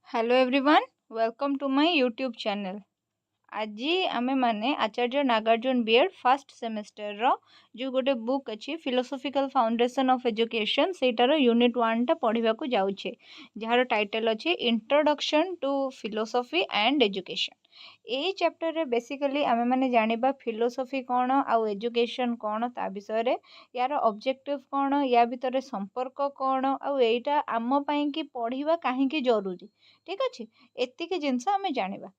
Hello everyone, welcome to my YouTube channel. आज आमे माने Acharya Nagarjuna BEd first semester रो जो गोटे बुक अच्छी फिलोसॉफिकल फाउंडेशन ऑफ एजुकेशन सेटार यूनिट 1 टा पढ़ा जाऊे जार टाइटल अच्छे introduction to philosophy and education. यही चैप्टर रे बेसिकली आमे माने जानिबा फिलोसॉफी कौन आउ एजुकेशन कौन ता विषय रे यार ऑब्जेक्टिव कौन या भितर संपर्क कौन आउ एटा आम पई कि पढ़िबा काहेकि जरूरी। ठीक अच्छे, एतिक जिनस आमे जानिबा।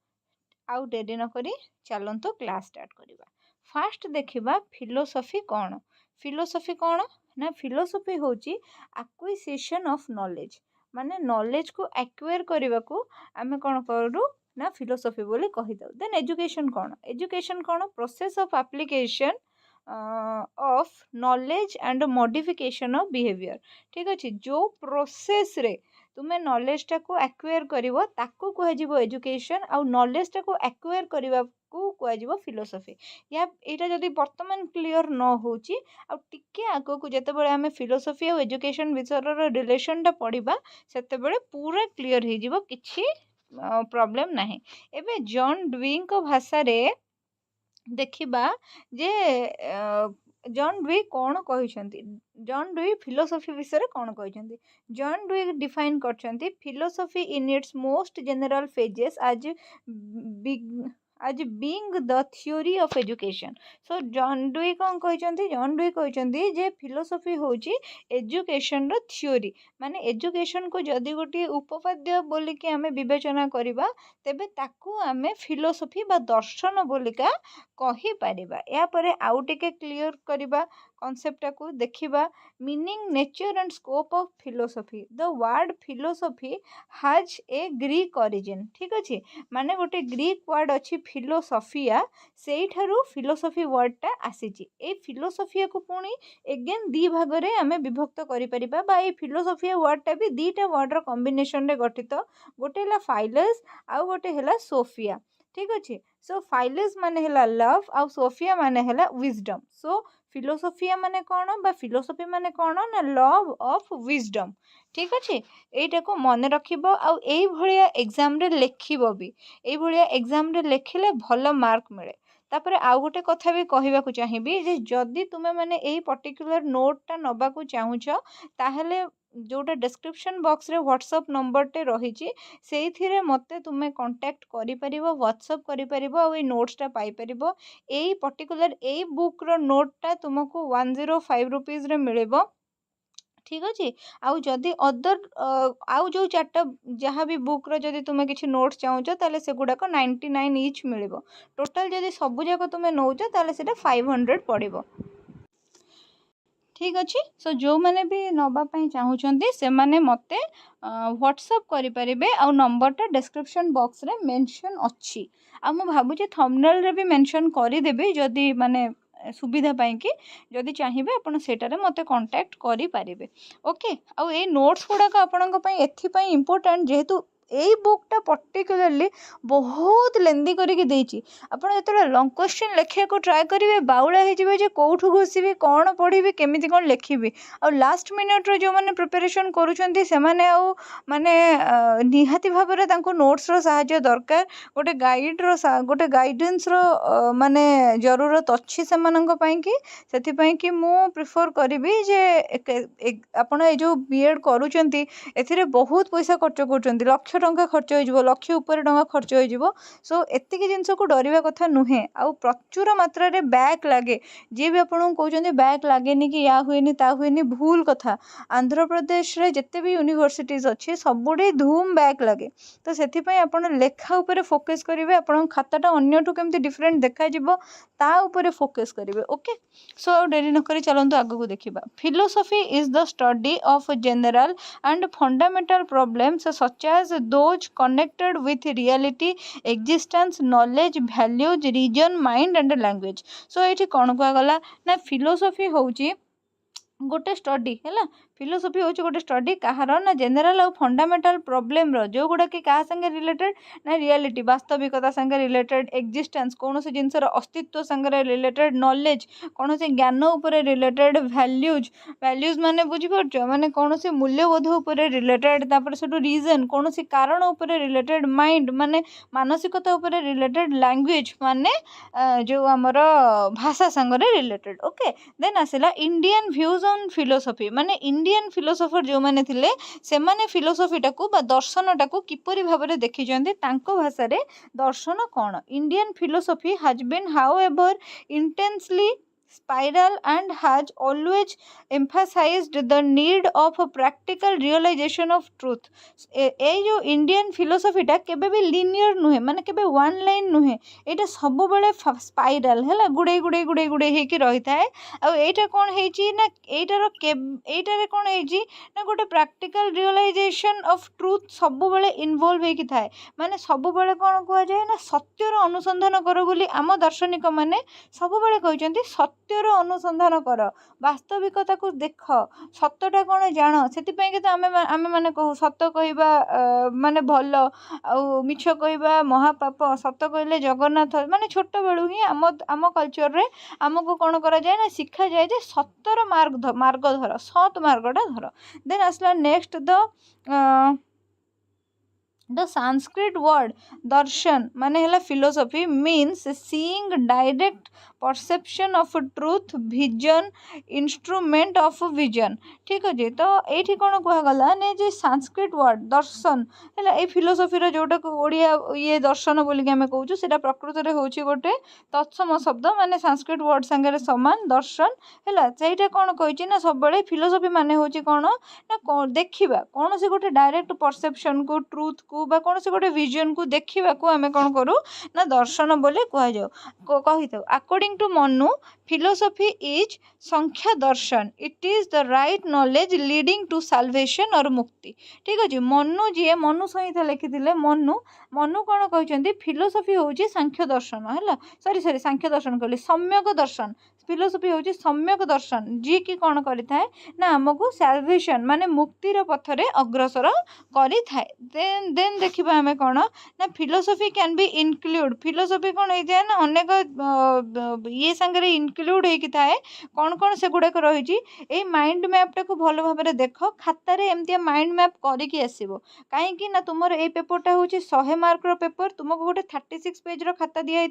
आउ डेरी न करी चलतो क्लास स्टार्ट करवा। फास्ट देखिबा फिलोसॉफी कौन। फिलोसॉफी कौन ना फिलोसॉफी होची एक्विजिशन ऑफ नॉलेज, माने नॉलेज को एक्वायर करने को आमे कौन करू ना फिलोसॉफी बोली कही दउ। देन एजुकेशन कौन, एजुकेशन कौन process of application of knowledge and modification of behaviour. ठीक अच्छे, जो प्रोसेस रे तुमे नॉलेज टा को एक्वायर करिवो ताकू कुहाजिवो एजुकेशन, आउ नॉलेज टा को एक्वायर करिवा को कुहाजिवो फिलोसॉफी। या एटा जदि वर्तमान क्लियर न होची आ टिके आगो को जेतेबेले आमे फिलोसॉफी और एजुकेशन विषयर रिलेशन टा पढ़िबा सेतेबेले पूरा क्लियर हो जिवो, किछि प्रॉब्लम नाही। एबे जॉन डुई को भाषा रे देखिबा जे जॉन डुई कौन कहते। जॉन डुई फिलोसॉफी विषय कौन कहते। जॉन डुई डिफाइन करछंती philosophy in its most general phases as being the theory of education. So John Dewey कौन कहते, जॉन डुई कहते जे फिलोसॉफी होची एजुकेशन रो थ्योरी, माने एजुकेशन को जदि गोटे उपपाद्य बोलिकी आमे विवेचना करिबा तेबे ताकू आमे फिलोसॉफी बा दर्शन बोलिका कही परिबा। या परे आउ टिके क्लियर करिबा कॉन्सेप्ट को देखिबा। Meaning, nature and scope of philosophy. The word philosophy has a Greek origin. ठीक अच्छे, माने गोटे ग्रीक वर्ड अच्छी फिलोसॉफिया, से ठारू फिलोसॉफी वर्ड टा आसीची। ए फिलोसॉफिया को पुणी एगेन दी भाग रे आमे विभक्त करि परिबा बा ए फिलोसॉफिया वर्ड टा भी दीटा वर्ड रो कॉम्बिनेशन रे गठित। गोटे हला फाइलस आउ गोटे हला सोफिया। ठीक अच्छे, सो फाइलस माने हला लव आउ सोफिया माने हला विजडम। सो फिलोसॉफिया माने कौन बा फिलोसॉफी माने कौन ना लव ऑफ विजडम। ठीक अच्छे, एटा को मन रखिबो आउ एई भलिया एग्जाम रे लेखिबो भी। एई भलिया एग्जाम रे लेखिले भलो मार्क मिले। तापरे आउ गोटे कथा भी कहबा को चाहिबी जे जदि तुमे माने एई पर्टिकुलर नोट टा नबा को चाहुछो ताहले जोटा डिस्क्रिप्शन बॉक्स रे व्हाट्सएप नंबर टे रही से मते तुमे कांटेक्ट करि परिबो, व्हाट्सएप करि परिबो आ ए नोट्स टा पाई परिबो। एई पर्टिकुलर एई बुक रो नोट टा तुमको 105 रुपीस रे मिलेबो। ठीक अच्छे, आउ जदि अदर आउ जो चार्टा जहाँ भी बुक रो जदि तुमे किछि नोट्स चाहुछ ताले से गुडा को 99 ईच मिलिबो। टोटल जदि सब जाक तुमे नौछ ताले सेटा 500 पड़िबो। ठीक अच्छे, सो जो मैंने भी नवापाई चाहूँगी से मैंने मते व्हाट्सएप करें आउ नंबरटा डिस्क्रिप्शन बॉक्स रे मेंशन अच्छी। आ मु भाबुचे थंबनेल रे भी मेंशन करदेवी जदि माने सुविधा पाई कि जदि चाहिए आपन सेटारे मते कांटेक्ट करि पारिबे। ओके, आउ ए नोट्स गुड़ाक आपन एथिपाई इम्पोर्टेंट जेहेतु यही बुकटा पर्टिकुलरली बहुत लेंदी करके देती। आपड़ जो लंग क्वेश्चन लिखा को ट्राए करेंगे बाउला हो कौटू घोषी कौन पढ़ी केमी कौन लिखी आ लास्ट मिनिट्रे जो मैंने प्रिपेरेसन करूँ माने निहाती भाव में नोट्स रो साहाय्य दरकार। गोटे गाइड रो गोटे गाइडेंस रो माने जरूरत अच्छी से कि मु प्रिफर करी जे आपण ए जो बीएड करूचंती एथिरे बहुत पैसा खर्च कर लक्ष टंका खर्च हो लक्ष ऊपर टंका खर्च हो। सो एतिक जिनस को डरवा कथा नुहे। आउ प्रचुर मात्रा रे बैक लगे, जी भी आपको कहते बैक लगे कि या हुए ता हुए, भूल कथा। आंध्र प्रदेश रे जिते भी यूनिवर्सिटीज अच्छी सबुठी धूम बैक लगे। तो से लेखा उपर फोकस करेंगे, आप खाताटा अन्यठू केमती डिफरेंट देखा ता उपरे फोकस करेंगे। ओके, सो डेरी नक चलते आगू देखा। Philosophy is the study of general and fundamental problems such as those connected with reality, existence, knowledge, values, reason, mind and language. So ये कौन कह गला ना फिलोसॉफी होची गोटे स्टडी है। फिलोसफी हूँ गोटे स्टडी कहार ना जेनेल आउ फंडामेंटाल प्रोब्लेम जो गुड़ा कि क्या संगे रिलेटेड ना रियलिटी वास्तविकता संगे रिलेटेड एक्जिस्टेंस कौन से जिनसर अस्तित्व संगे रिलेटेड नॉलेज कौन से ज्ञान उपर रिलेटेड वैल्यूज वैल्यूज माने बुझीपार माने कौन से मूल्यबोध उपर रिलेटेड तापर से रीजन कौन से कारण उपर रिलेटेड माइंड माने मानसिकता उपर रिलेटेड लैंग्वेज माने जो आमर भाषा संगे रिलेटेड ओके देन आसला इंडियन व्यूज ऑन फिलोसफी माने इंडियन फिलोसोफर जो माने थिले से माने फिलोसफीटा को बा दर्शनटा को किपरि भाबरे देखिचंती तांको भाषा रे दर्शन कौन Indian philosophy has been however intensely spiral and has always emphasized the need of a practical realization of truth ए जो इंडियन फिलोसफीटा केबे भी लिनियर नुहे माने केबे वन लाइन नुहे एटा सब बेले स्पाइराल हैला गुडे गुडे गुडे गुडे हेकी रही थाए आ एटा कोन हेची ना एटारे कोन हेची ना गोटे प्रैक्टिकल रियलाइजेशन ऑफ ट्रुथ सब बेले इन्वॉल्व हेकी थाए माने सब बेले कोन कुआ जाय ना सत्यर अनुसंधान करो बोली आम दार्शनिक माने सब बेले कहउचंती सत्यर अनुसंधान कर वास्तविकता को देख सतटा कौन जान से तो आम मैंने कहू सत कहवा माने भल आउ मिछ कहवा महापाप सत कहले जगन्नाथ माने छोट बेलू ही आम कल्चर रे आमको कौन करा जाए ना शिखा जाए जे सतर मार्ग धर सत मार्गटा धर देन आसला नेक्स्ट द संस्कृत वर्ड दर्शन माने हला philosophy means seeing direct perception of truth vision instrument of vision ठीक अच्छे तो ये कौन कहगला ने जे संस्कृत वर्ड दर्शन है ये फिलोसफीर जोटा ओडिया ये दर्शन बोलिक आम कहूँ से प्रकृत में हूँ गोटे तत्सम शब्द माने संस्कृत वर्ड सांगे सामान दर्शन है से कौन कही ना सब फिलोसफी माने हूँ कौन ना देखा कौन से गोटे डायरेक्ट परसेप्शन को ट्रुथ को बा कौन से गोटे विजन को देखा को आम कौन करूँ ना दर्शन बोले कही था according to Manu philosophy is Sankhya दर्शन it is the right knowledge leading to salvation और मुक्ति ठीक अच्छे मनु जी मनु संहिता लिखी मनु कौन कहते फिलोसफी हूँ सांख्य दर्शन है सॉरी सांख्य दर्शन कहली सम्यक दर्शन फिलोसफी हूँ सम्यक दर्शन जी की कौन करें ना आमको साल्वेशन माने मुक्तिर पथरे अग्रसर करें देन देखा आम कौन ना philosophy can B include philosophy कौन होता है ना अनेक ये सांगे इनक्लूड होता है कौन से गुड़ाक रही माइंड मैपटा को भल भाव देख खातार एमती माइंड मैप करके आसो कहीं ना तुम ये पेपरटा हूँ 100 मार्क पेपर तुमको गोटे 36 पेज खाता दिखाई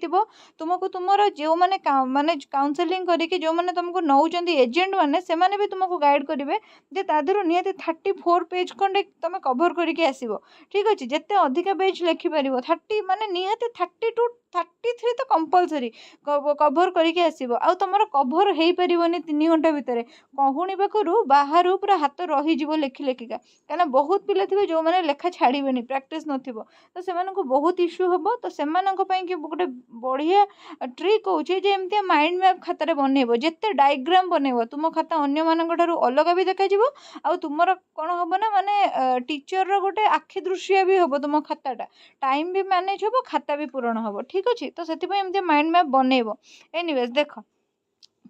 तुमको तुम जो मैंने माने काउनसेलिंग करके जो मैंने तुमको नौकरी एजेंट मैंने से भी तुमको गाइड करेंगे जे तादर निहती 34 पेज खंडे तुम कभर करके आसो ठीक अच्छे जिते अधिका पेज लिखिपार 30 माने निहती 32 33 तो कंपलसरी कभर करके आसो आ तुम कभर हो पारनि 3 घंटा भितर कहूणी पाखु बाहर पूरा हाथ रही लेखि लेखिका कहीं बहुत पिला थे जो मैंने लेखा छाड़बे प्रैक्टिस नथिबो तो से बहुत इश्यू हम तो से गोटे बढ़िया ट्रिक हूँ एमती माइंड मैप खातार बनइब जिते डायग्राम बनइब तुम खाता अन्य मानू अलग भी देखा आ तुम कौन हम ना माने टीचर गोटे आखि दृश्य भी हम तुम खाताटा टाइम भी मैनेज हम खाता भी पूरण हम ठीक अच्छे तो से माइंड मैप बनइब एनीवेज देख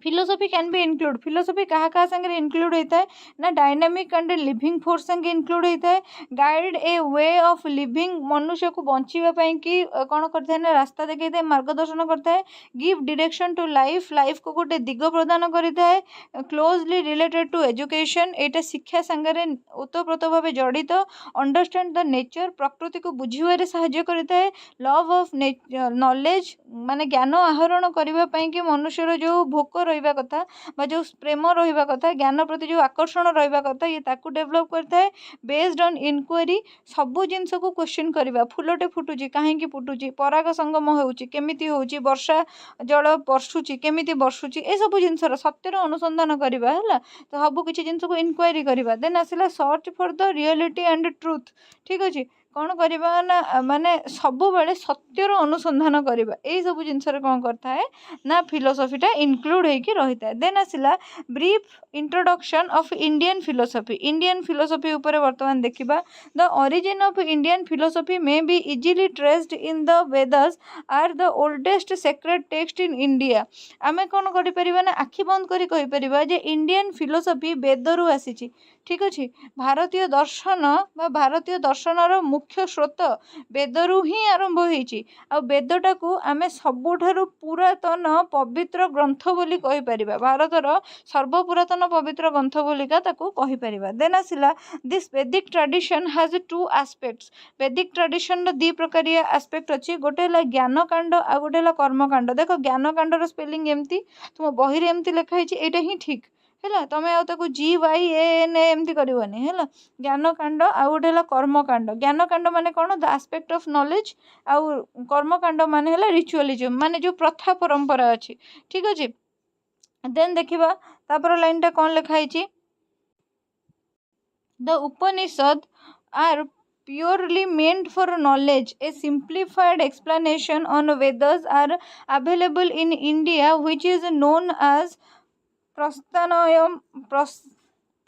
philosophy can B include philosophy क्या संगे इनक्लूड होता है ना डायनामिक एंड लिविंग फोर्स संगे इनक्लूड होता है guide A way of living मनुष्य को बचाई कि कौन करता है ना रास्ता देखा है मार्गदर्शन करता है गिव डायरेक्शन टू लाइफ को गोटे दिग प्रदान करता है क्लोजली रिलेटेड टू एजुकेशन एटा शिक्षा संगे ओतप्रोत भाव जड़ित अंडरस्टैंड द नेचर प्रकृति को बुझे साहाय्य करता है लव ऑफ नॉलेज माने ज्ञान आहरण करने कि मनुष्यर जो भोक रहा कथा बा जो प्रेम रहा कथा ज्ञान प्रति जो आकर्षण रहा कथा ये ताकू डेभलप करता है बेस्ड ऑन इनक्वारी सबू जिनस को क्वेश्चन करवा फुलटे फुटुची कहीं फुटुची पराग संगम होमिति होची वर्षा जल बर्षुची केमिति बर्षुची ए सब जिनसर सत्यर अनुसंधान करवा है तो सब किसी जिनस को इनक्वारी करवा देन आसला search for the reality and truth ठीक अच्छे कौन करवा ना माने सब बेले सत्यर अनुसंधान करवा यही सब जिनस कौन करता है ना फिलोसफीटा इनक्लूड होकर रही है देन आसला brief introduction of Indian philosophy उपर वर्तमान देखा the origin of Indian philosophy may be easily traced in the Vedas are the oldest sacred text in India आमे कौन कर ना आखि बंद करी कहि परिबा जे इंडियन फिलोसफी वेदरू आसी ठीक अच्छे भारतीय दर्शन बा भारतीय दर्शनर मुख्य स्रोत वेदरू ही आरंभ होईची आ वेदटा को आमे सबुठारु पुरातन पवित्र ग्रंथ बोली कहि परिबा भारतर सर्वपुरातन पवित्र ग्रंथ बोलिका ताकू कहि परिबा देन आसिला दिस वैदिक ट्रेडिशन हैज टू एस्पेक्ट्स वैदिक ट्रेडिशन रो दी प्रकारिया एस्पेक्ट अछि गोटे हला ज्ञान कांड आ गोटे हला कर्म कांड देखो ज्ञान कांड रो स्पेलिंग एम्ति तुम बही रे एम्ति लिखा हिची एटा ही ठीक है तमें आउ ताकू GYAN एमती करनी है ज्ञान कांड आउ गोटे है कर्म कांड ज्ञान कांड माने कौन द आस्पेक्ट ऑफ नॉलेज आउ कर्म कांड माने है रिचुअलिज्म माने जो प्रथा परंपरा अच्छी ठीक अच्छे देन देखिबा तापर लाइन टा कौन लिखाई the Upanishad are purely meant for knowledge. A simplified explanation on Vedas are available in India, which is known as प्रस्थानयम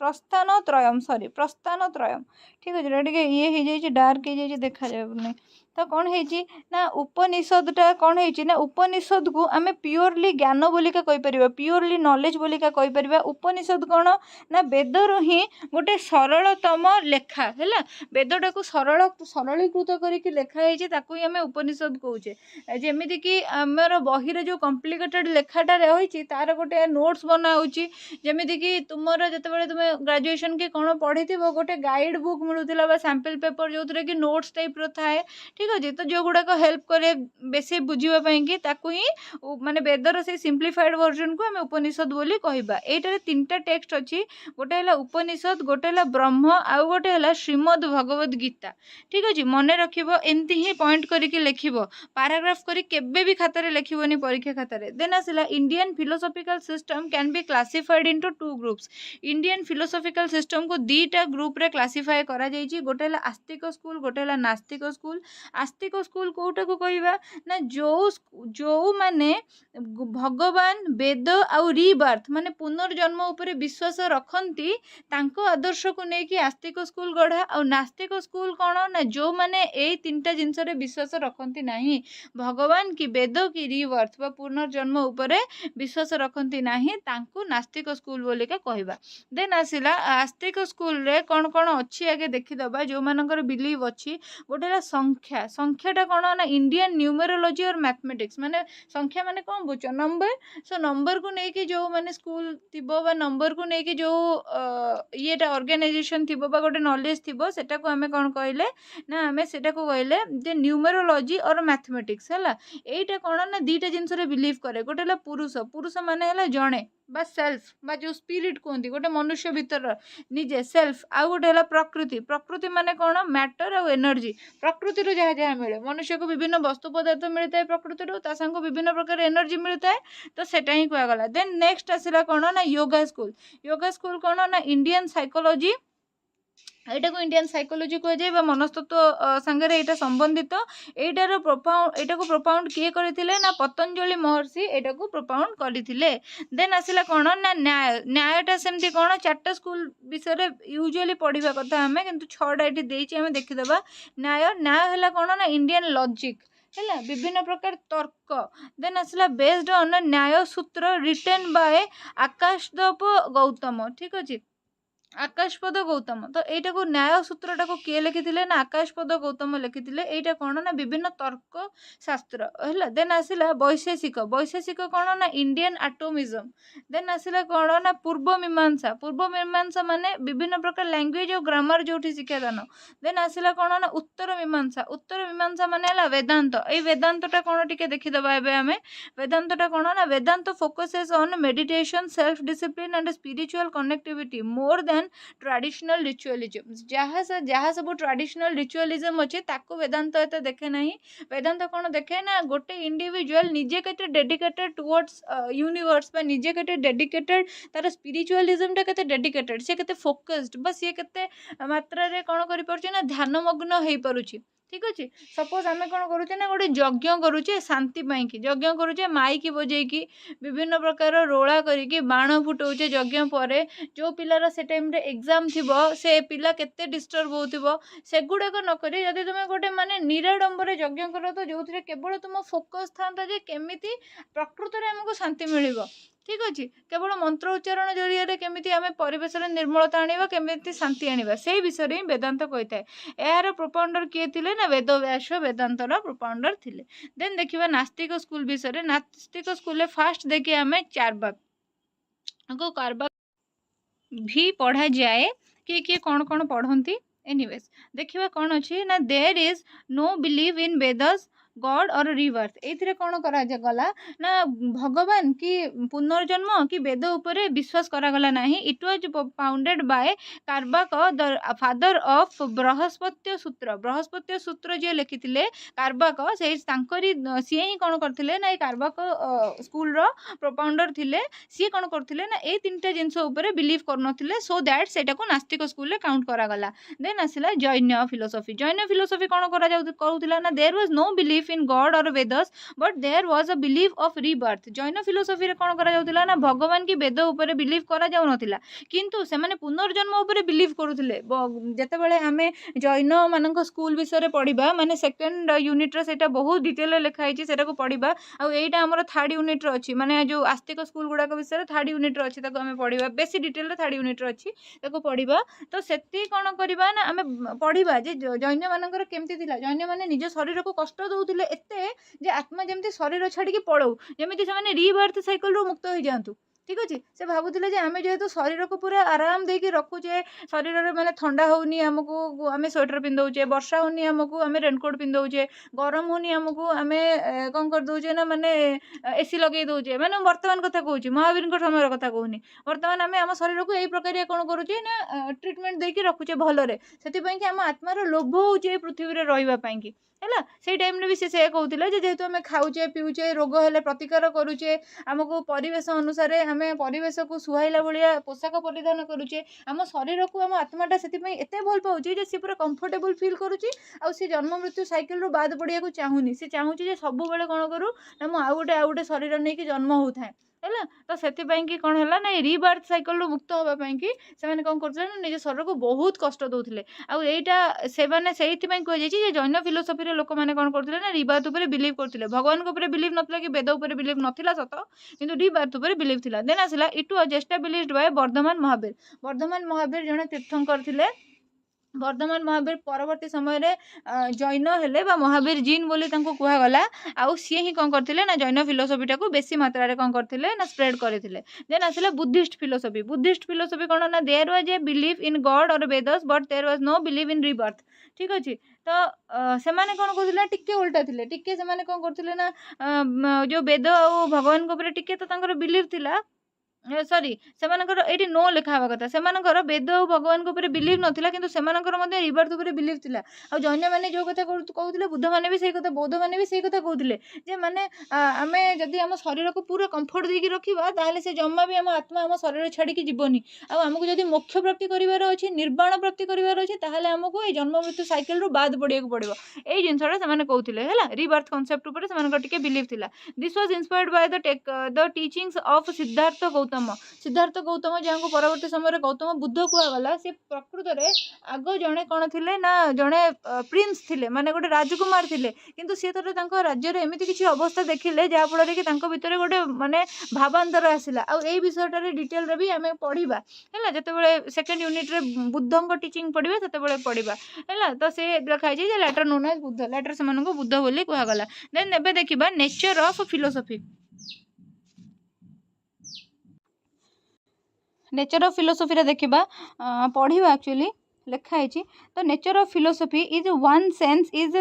प्रस्थानत्रयम सॉरी प्रस्थानत्रयम ठीक अच्छे टे ये हो डार्क हो देखा जाए तो कौन है ना उपनिषदटा कौन है ना उपनिषद को आम प्योरली ज्ञान बोलिका कहीपर प्योरली नॉलेज बोलिका कहीपर उपनिषद कौन ना वेदर ही गोटे सरलतम लेखा है वेदटा को सरलीकृत करके लिखाई ही आम उपनिषद कौचे जमीद कि आमर बही जो कॉम्प्लिकेटेड लेखाटा रही तार गोटे नोट्स बना जमीद कि तुम जिते तुम ग्रेजुएशन की कौन पढ़ी गोटे गाइड बुक मिलूला सैंपल पेपर जो थे कि नोट्स टाइप थाए ठीक अच्छे तो जो गुड़ाक हेल्प करे बेसी बुझापी ही माने वेदर से सिंप्लीफाइड वर्जन को आम उपनिषद बोली कहबा एटारे तीनटा टेक्स्ट अच्छी गोटे है उपनिषद गोटे है ब्रह्म आउ गोटे है श्रीमद भगवद गीता ठीक अच्छे मन रख एमती ही पॉइंट करके लिख पाराग्राफ करी केबे भी खातार लिखबनी परीक्षा खातार देन आसला Indian philosophical system can be classified into two groups Indian philosophical system को दीटा ग्रुप रे क्लासिफाई करा जायछि गोटे है आस्तिक स्कूल गोटे है नास्तिक स्कूल आस्तिक स्कूल कोटा को कहवा ना जो माने भगवान वेद आउ रीबर्थ माने पुनर्जन्म उपरे विश्वास रखती तांको आदर्श को लेकिन आस्तिक स्कूल गढ़ा और नास्तिक स्कूल कौन ना जो माने ए तीनटा जिनस विश्वास रखती नहीं भगवान की वेद की रीबर्थ बा पुनर्जन्म उपरे विश्वास रखती नहीं तांको नास्तिक स्कूल बोलिका कहवा देन आसिला आस्तिक स्कूल रे कौन कौन अच्छी आगे देखीदबा जो मानकर बिलीव अच्छी गोटे संख्या संख्याटा कौन ना इंडियन न्यूमेरोलॉजी और मैथमेटिक्स माने संख्या माने कौन बुझ नंबर सो नंबर को लेकिन जो माने स्कूल थिबो बा नंबर को लेकिन जो येटा ऑर्गेनाइजेशन थिबो बा गोटे नॉलेज थिबो सेटा को हमें कौन कहले ना हमें सेटा को कहले जे न्यूमेरोलॉजी और मैथमेटिक्स है एटा कौन ना दीटा जिनस बिलीव करे गोटे है पुरुष पुरुष माने है जड़े बा सेल्फ बा जो स्पिरिट कहते गोटे मनुष्य भीतर निजे सेल्फ आउ गोटे है प्रकृति प्रकृति माने कौन मैटर और एनर्जी प्रकृति जहाँ जहाँ मिले मनुष्य को विभिन्न वस्तु पदार्थ मिलता है प्रकृति संग विभिन्न प्रकार एनर्जी मिलता है तो सेटा ही कहगला देन नेक्स्ट आसला कौन ना योगा स्कूल कौन ना इंडियन साइकोलॉजी एटा को इंडियन साइकोलॉजी कह जाए मनस्तत्व सांगे एटा संबंधित एटार प्रोपाउंड किए करथिले ना पतंजलि महर्षि एटा को प्रोपाउंड करथिले देन आसिला कौन ना न्यायटा सेमती कौन चारटा स्कूल विषय यूजुअली पढ़ा कथा आम किंतु छटा ये देछि आम देखीदबा न्याय है कौन ना इंडियन लॉजिक है विभिन्न प्रकार तर्क देन आसला बेस्ड ऑन न्याय सूत्र रिटेन बाय आकाशदीप गौतम ठीक अच्छे आकाशपद गौतम तो यहीटा को न्याय सूत्रटा को किए लिखी ना आकाशपद गौतम लिखी यहीटा कौन ना विभिन्न तर्क शास्त्र है देन आसला वैशेषिक कौन ना इंडियन एटोमिज्म देन आसला कौन ना पूर्व मीमांसा माने विभिन्न प्रकार लैंग्वेज और ग्रामर जो शिक्षादान देन आसला कौन ना उत्तर मीमांसा माने वेदांत ये वेदांतटा कौन टिके देखीदबा आम वेदांतटा कौन ना Vedanta focuses on meditation self discipline and spiritual connectivity more than traditional ritualism जहाँ सब ट्रेडिशनल रिचुअलिज्म अच्छे ताको वेदांत एत देखे ना वेदांत कौन देखे ना गोटे इंडिविजुअल निजे केते डेडिकेटेड टुवर्ड्स यूनिवर्स निजे केते डेडिकेटेड तार स्पिरिचुअलिज्म टा केते डेडिकेटेड से केते फोकस्ड बस ये केते मात्रा रे कौन करि परछि ना ध्यानमग्न हेई परुछि ठीक अच्छे सपोज आम कौन करुचे ना गोटे यज्ञ करुचे शांति की यज्ञ करुचे माइक बजेकी विभिन्न प्रकार रोला करके बाण फुटाऊे यज्ञ पर जो पिलार से टाइम रे एग्जाम थिबो से पिला केते डिस्टर्ब होथिबो सेगुड़ाक नक जदि तुम गोटे माने निराडंबर यज्ञ कर तो जो केवल तुम फोकस था जे केमिति प्रकृत में आमको शांति मिलिबो ठीक अच्छे केवल मंत्र उच्चारण जरिए केमी आम परिवेश निर्मलता आनिबा केमी शांति आनिबा से विषय ही वेदांत कही था। यार प्रोपाउंडर किए थे ना वेद व्यास वेदांतर प्रोपाउंडर थिले। देन देखिए नास्तिक स्कूल विषय। नास्तिक स्कूल फास्ट देखिए आम चारवाक को कारवाक भी पढ़ा जाए किए कौन कौन पढ़ती। एनीवेज देखिए कौन अच्छी ना there is no believe in Vedas god और रिवर्थ ये कौन करा गला ना भगवान की पुनर्जन्म कि वेद उपरे विश्वास करागला नहीं। It was founded by Charvaka the father of Brihaspatya Sutra. Brihaspatya सूत्र जी लिखिथिले कारवाक से सी ही कौन करथिले ना कारवाक स्कूल रो प्रोपाउंडर थिले। सी कौन करथिले ना ए तीनटा जिनस उपरे बिलीव करनथिले सो दैट सेटा को नास्तिक स्कूल रे काउंट करागला। देन आसिला जैन फिलोसफी। जैन फिलोसफी कौन करा ना there was no belief in God और Vedas but there was a believe of rebirth. Jain philosophy रे कौन करा ना भगवान की वेद उपरे बिलीव करा जाउ नथिला किंतु से माने पुनर्जन्म उपरे बिलीव करुथिले। जेतेबेले आमे जैन मानक स्कूल विषय पढ़िबा माने सेकंड यूनिट रे सेटा बहुत डिटेल लिखा हिची सेटा को पढ़िबा। आ एटा हमर थर्ड यूनिट रे अछि माने जो आस्तिक स्कूल गुडा के विषय थर्ड यूनिट रे अछि ताको आमे पढ़िबा बेसी डिटेल रे थर्ड यूनिट रे अछि ताको पढ़िबा। तो सेति कौन करबा ना आमे पढ़िबा जे जैन मानकर केमती थिला। जैन माने निज शरीर को कष्ट दउथिले एते जे आत्मा जेमती शरीर छाड़ी पड़ो जेमती से माने रीबर्थ साइकिल रो मुक्त हो जातु। ठीक अच्छे से भावुले आम जेहेतु शरीर को पूरा आराम देके रखुचे शरीर में मैंने ठंडा होनी आमको आम स्वेटर पिंधौचे वर्षा होनी आमको आम रेनकोट पिंधौचे गरम होनी आमको आम कौन कर दौचे ना माने एसी लगे दौचे मैंने वर्तमान कथा कहूँ महावीर समय कथा कहूनी वर्तमान आम आम शरीर को यही प्रकार कौन करुचे ना ट्रिटमेंट देके रखुचे भलरे से आम आत्मार लोभ होचे पृथ्वी में रही है से टाइम भी से कहते जेहेतु आम खाऊचे पीऊचे रोग हेले प्रतिकार करुचे आमको परिवेश अनुसार आम परिवेश को सुहाइला भाया पोशाक परिधान करुचे आम शरीर को आम आत्माटा से एत भल पाचे सी पूरा कंफर्टेबल फिल करुच्ची सी जन्म मृत्यु साइकिल रू बाद पड़ा चाहूनी सी चाहूँ सब बेले कौन करूँ ना मुझे आउ गोटे शरीर नहीं कि जन्म होता है तो से कौन है ना रीबर्थ साइकिल रू मुक्त होगापी से कौन करते निज शरीर को बहुत कष्ट दौले आईटा से कहुई जैन फिलोसफी लोक मैंने कौन करते ना रीबर्थ उपर बिलीव करते भगवान को बिलीव नथिला कि वेद उपर बिलीव नथिला सत किंतु रीबर्थ उपर बिलीव थिला। देन आसिला it was established by Vardhaman Mahavir. Vardhaman Mahavir जड़े तीर्थंकर थिले। वर्धमान महावीर परवर्ती समय जैन हेले बा महावीर जीन बोली तांको कुहागला आउ सी ही कौन करते ना जैन फिलोसफीटा को बेसी मात्रा रे कौन करते ना स्प्रेड करते। देन आसिला बुद्धिस्ट फिलोसफी। बुद्धिस्ट फिलोसफी कौन ना there was a believe in God और Vedas but there was no believe in rebirth. ठीक अच्छे तो से माने कौन करते टिके उल्टा थिले टिके से माने कौन करते ना जो वेद और भगवान को टिके तो तांकर बिलीव थिला सॉरी से ये नो लिखा हवा कथा से वेद और भगवान को बिलीव नथिला किंतु से रिबर्थ उपर बिलीव थिला। आ जैन मैंने जो कथा कहते बुद्ध मैंने भी सही कथा बौद्ध मैंने भी सही कथा कहते जे माने आम जदि आम शरीर को पूरा कंफर्ट देके रखा ताहले से जमा भी आम आत्मा आम शरीर छाड़ी जीवनी आमको जदि मोक्ष प्राप्ति करार अच्छी निर्वाण प्राप्ति करार अच्छी ताहले आमको ये जन्म मृत्यु साइकिल रू बाद पड़ा पड़ो यही जिनसा से कहते है रिबर्थ कनसेप्ट उपर से बिलीव थिला। This was inspired by the teachings of Siddharth Gautam. Siddharth Gautam जहाँ को परवर्ती समय गौतम बुद्ध कहगला सी प्रकृत में आग जड़े कौन थे ना जड़े प्रिंस थे माने गोटे राजकुमार थे किंतु सी थोड़े राज्य एमती किसी अवस्था देखिले जहाँफल कि भितर गोटे माने भावांतर आसला आई विषयटार डिटेल रे भी आम पढ़ा है जो सेकेंड यूनिट रे बुद्धों टीचिंग पढ़ा से पढ़ा है तो सी लिखाई letter known as Buddha letter से बुद्ध बोली कहगला। देन एबे देखिबा nature of philosophy. Nature of philosophy रे देखिबा पढ़िबा एक्चुअली लिखाई तो nature of philosophy is one sense is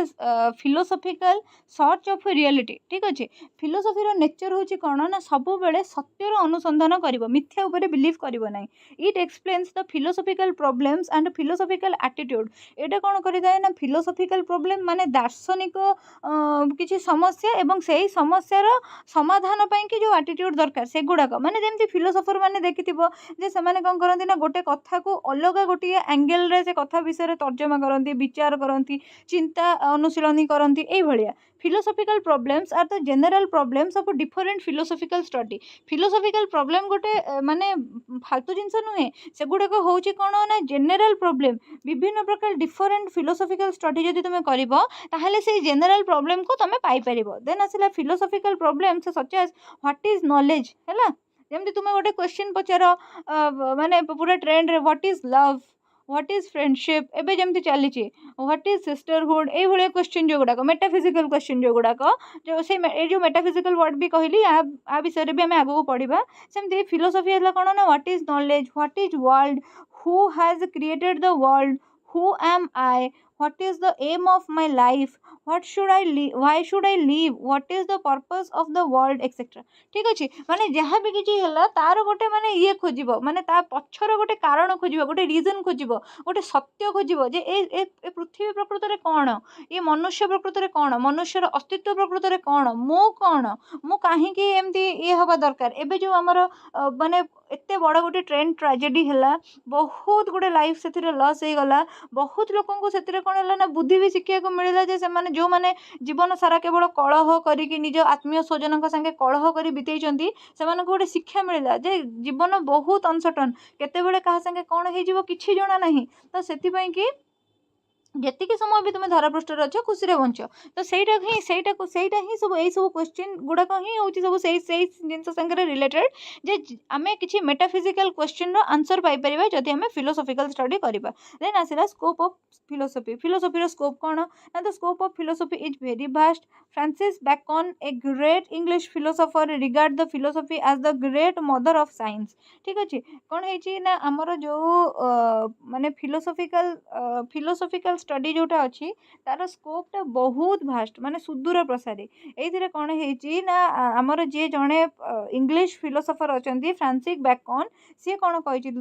philosophical search of reality. ठीक अच्छे फिलोसफी रो नेचर होची कौन ना सब बेले सत्यर अनुसंधान करिवो मिथ्या उपरे बिलीव करिवो नाही। It explains the philosophical problems and philosophical attitude. एटा कौन करिदाय ना फिलोसफिकल प्रॉब्लम माने दार्शनिक किसी समस्या एवं सेही समस्यार समाधान पाई कि जो एटीट्यूड दरकार से गुड़ाक माने जेमती फिलोसफर माने देखिथिबो जे सेमाने कौन करंती ना गोटे कथा को अलग गोटे एंगल से कथा विषय तर्जमा करती विचार करती चिंता अनुशीलनी करती ये philosophical problems are the general problems of different philosophical study. Philosophical problem गोटे माने फालतू जिनस नुहे से गुड़ाक हूँ कौन ना जनरल प्रॉब्लम विभिन्न प्रकार डिफरेंट फिलोसफिकल स्टडी जब तुम कर से जनरल प्रॉब्लम को तुम पाइपर। देन आसला philosophical problems such as what is knowledge है ଯେମିତି ତୁମେ ଗୋଟେ क्वेश्चन पचार माने पूरा ट्रेंड रे what is love, what is friendship, एबे जेमती चलीची व्हाट इज सिस्टरहुड, ए भलिया क्वेश्चन जो गुडाक मेटाफिजिकल क्वेश्चन जो गुडाक जो से ए जो मेटाफिजिकल वर्ड भी कहली आ विषय भी आम आगू पढ़ा। सेमती फिलोसफी है कौन ना what is knowledge, what is world, who has created the world, who am I, what is the aim of my life, what should I live, why should I live, what is the purpose of the world, etc। ठीक अच्छे माने जहाँ भी किसी है तार गोटे माने ये खोज माने ता पछर गोटे कारण खोज गोटे रिजन खोज गोटे सत्य खोज जे ए पृथ्वी प्रकृत में कौन, ये मनुष्य प्रकृत में कौन, मनुष्यर अस्तित्व प्रकृत में कौन, मु कहीं एमती ये हवा दरकार। एबे जो आमर माने एते बड़ गोटे ट्रेन ट्राजेडी है, बहुत गोटे लाइफ से लॉस हो गला, बहुत लोक कौन है ना बुद्धि भी शिखा मिलला जे से जो मैंने जीवन सारा केवल कलह करी निज आत्मीय स्वजन संगे कलह कर बीतई से गोटे शिक्षा मिलला जे जीवन बहुत अनसर्टन, केतेबेले कहा संगे कौन हो किसी जना नहीं। तो से ଯେତିକି ସମୟ ବି ତୁମେ ଧରାପୃଷ୍ଠରେ ଅଛ ଖୁସିରେ ବଞ୍ଚ। ତ ସେଇଟା ହିଁ ସବୁ ଏଇସବୁ କ୍ୱେଶ୍ଚିନ୍ ଗୁଡ଼ାକ ହିଁ ହେଉଛି ସବୁ ସେଇ ଜିନିଷ ସାଙ୍ଗରେ ରିଲେଟେଡ୍ ଯେ ଆମେ କିଛି ମେଟାଫିଜିକାଲ କ୍ୱେଶ୍ଚିନ୍ର ଆନ୍ସର୍ ପାଇପାରିବା ଯଦି ଆମେ ଫିଲୋସଫିକାଲ ଷ୍ଟଡି କରିବା। ଦେନ୍ ଆସିଲା ସ୍କୋପ୍ ଅଫ୍ ଫିଲୋସଫି। ଫିଲୋସଫିର ସ୍କୋପ୍ କ'ଣ ନା the scope of philosophy is very vast. Francis Bacon, a great English philosopher, regard the philosophy as the great mother of science। ठीक अच्छे कौन है ना आमर जो माने फिलोसफिकाल स्टडी जोटा अच्छी तार स्कोपटा बहुत भास्ट माने सुदूर प्रसारी। ये कौन है ना आमर जी जड़े इंग्लिश फिलोसफर अच्छा फ्रांसिस बैकन सी कौन कही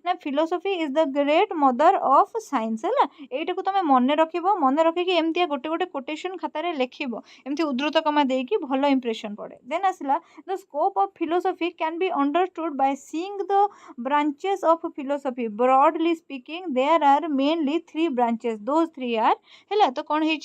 ना philosophy is the great mother of science है। यहीटा को तुम मन रखिकी एमती गोटे गोटे कोटेशन खातार लिख एमती उद्धृत कमा देकी भल इंप्रेशन पड़े। देन आसला the scope of philosophy can be understood by seeing the branches of philosophy. Broadly speaking there are mainly 3 branches, those 3 are है। तो कौन है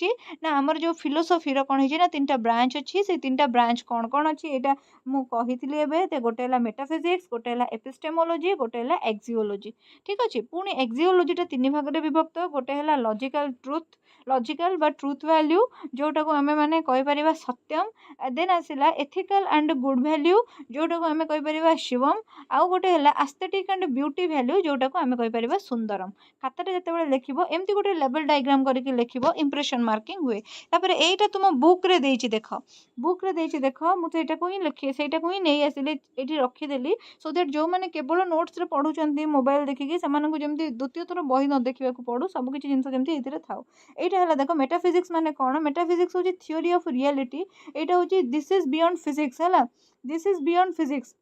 ना आमर जो फिलोसफी कौन है ना 3टा ब्रांच अच्छी, से 3टा ब्रांच कौन कौन अच्छी एटा मु कहितली एबे। ते गोटे है मेटाफिजिक्स, गोटे है एपिस्टेमोलॉजी, गोटे है एक्जियोलॉजी। ठीक अच्छे पुणी एक्जियोलॉजीटा 3 भाग में विभक्त। गोटे है लॉजिकल ट्रुथ, लॉजिकल बा ट्रुथ वैल्यू जोटा को आमे माने कहि परिबा सत्यम। देन आसिला एथिकल एंड गुड वैल्यू जोटा को आमे कहि परिबा शिवम। आउ गोटे है एस्थेटिक एंड ब्यूटी वैल्यू जोटा को आमे कहि परिबा सुंदरम। खातारे जतेबेले लेखिबो एमती गोटे लेवल डायग्राम करके लेखिबो, इंप्रेशन मार्किंग हुए। तापर एटा तुम बुक रे देइछि देख, बुक रे देइछि देख मु सेटा को ही लिखि सेटा को ही नै आसिले एठी रखि देली सो दैट जो माने केवल नोट्स रे पढुचंती मोबाइल देखिकी सेमानकु जेमती द्वितीय थर बही न देखिबा को पडु सब किछि जिंस जेमती एथिरे थाउ। एटा हला देखो मेटाफिजिक्स माने कोन, मेटाफिजिक्स होची थ्योरी ऑफ रियलिटी। एटा होची दिस इज बियॉन्ड फिजिक्स है, this is beyond physics.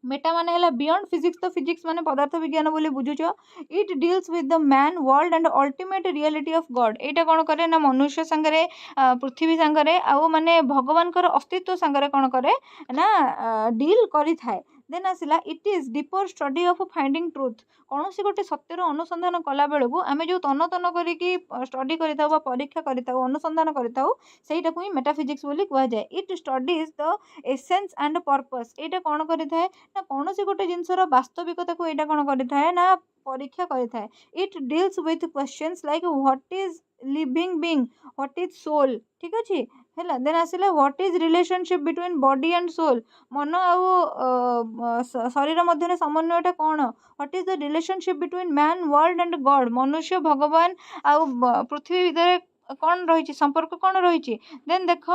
Meta माने है बियॉन्ड फिजिक्स, तो फिजिक्स माने पदार्थ विज्ञान बोली बुझुच। It deals with the man world and ultimate reality of God. एटा कौन करे ना मनुष्य संगरे पृथ्वी संगरे आउ माने भगवान कर अस्तित्व संगरे कौन करे ना डील करी थाए। देन आसिला it is deeper study of finding truth. कौन सी गोटे सत्यर अनुसंधान कला बेलू आम जो तन तन करी स्टडी करिथाउ परीक्षा करिथाउ अनुसंधान करिथाउ सेटा को ही मेटाफिजिक्स बोली कहा जाए। It studies the essence and purpose. एटा कौन करिथाए ना कौन सी गोटे जिनसर वास्तविकता को एटा कौन करिथाए ना परीक्षा करिथाए। It deals with questions like what is living being, what is soul. ठीक अच्छे है। देन आसिला what is relationship between body and soul. मन आउ शरीर मध्य समन्वयटा कौन, what is the relationship between man world and God. मनुष्य भगवान आउ पृथ्वी भितर कौन रही संपर्क कौन रही। देन देख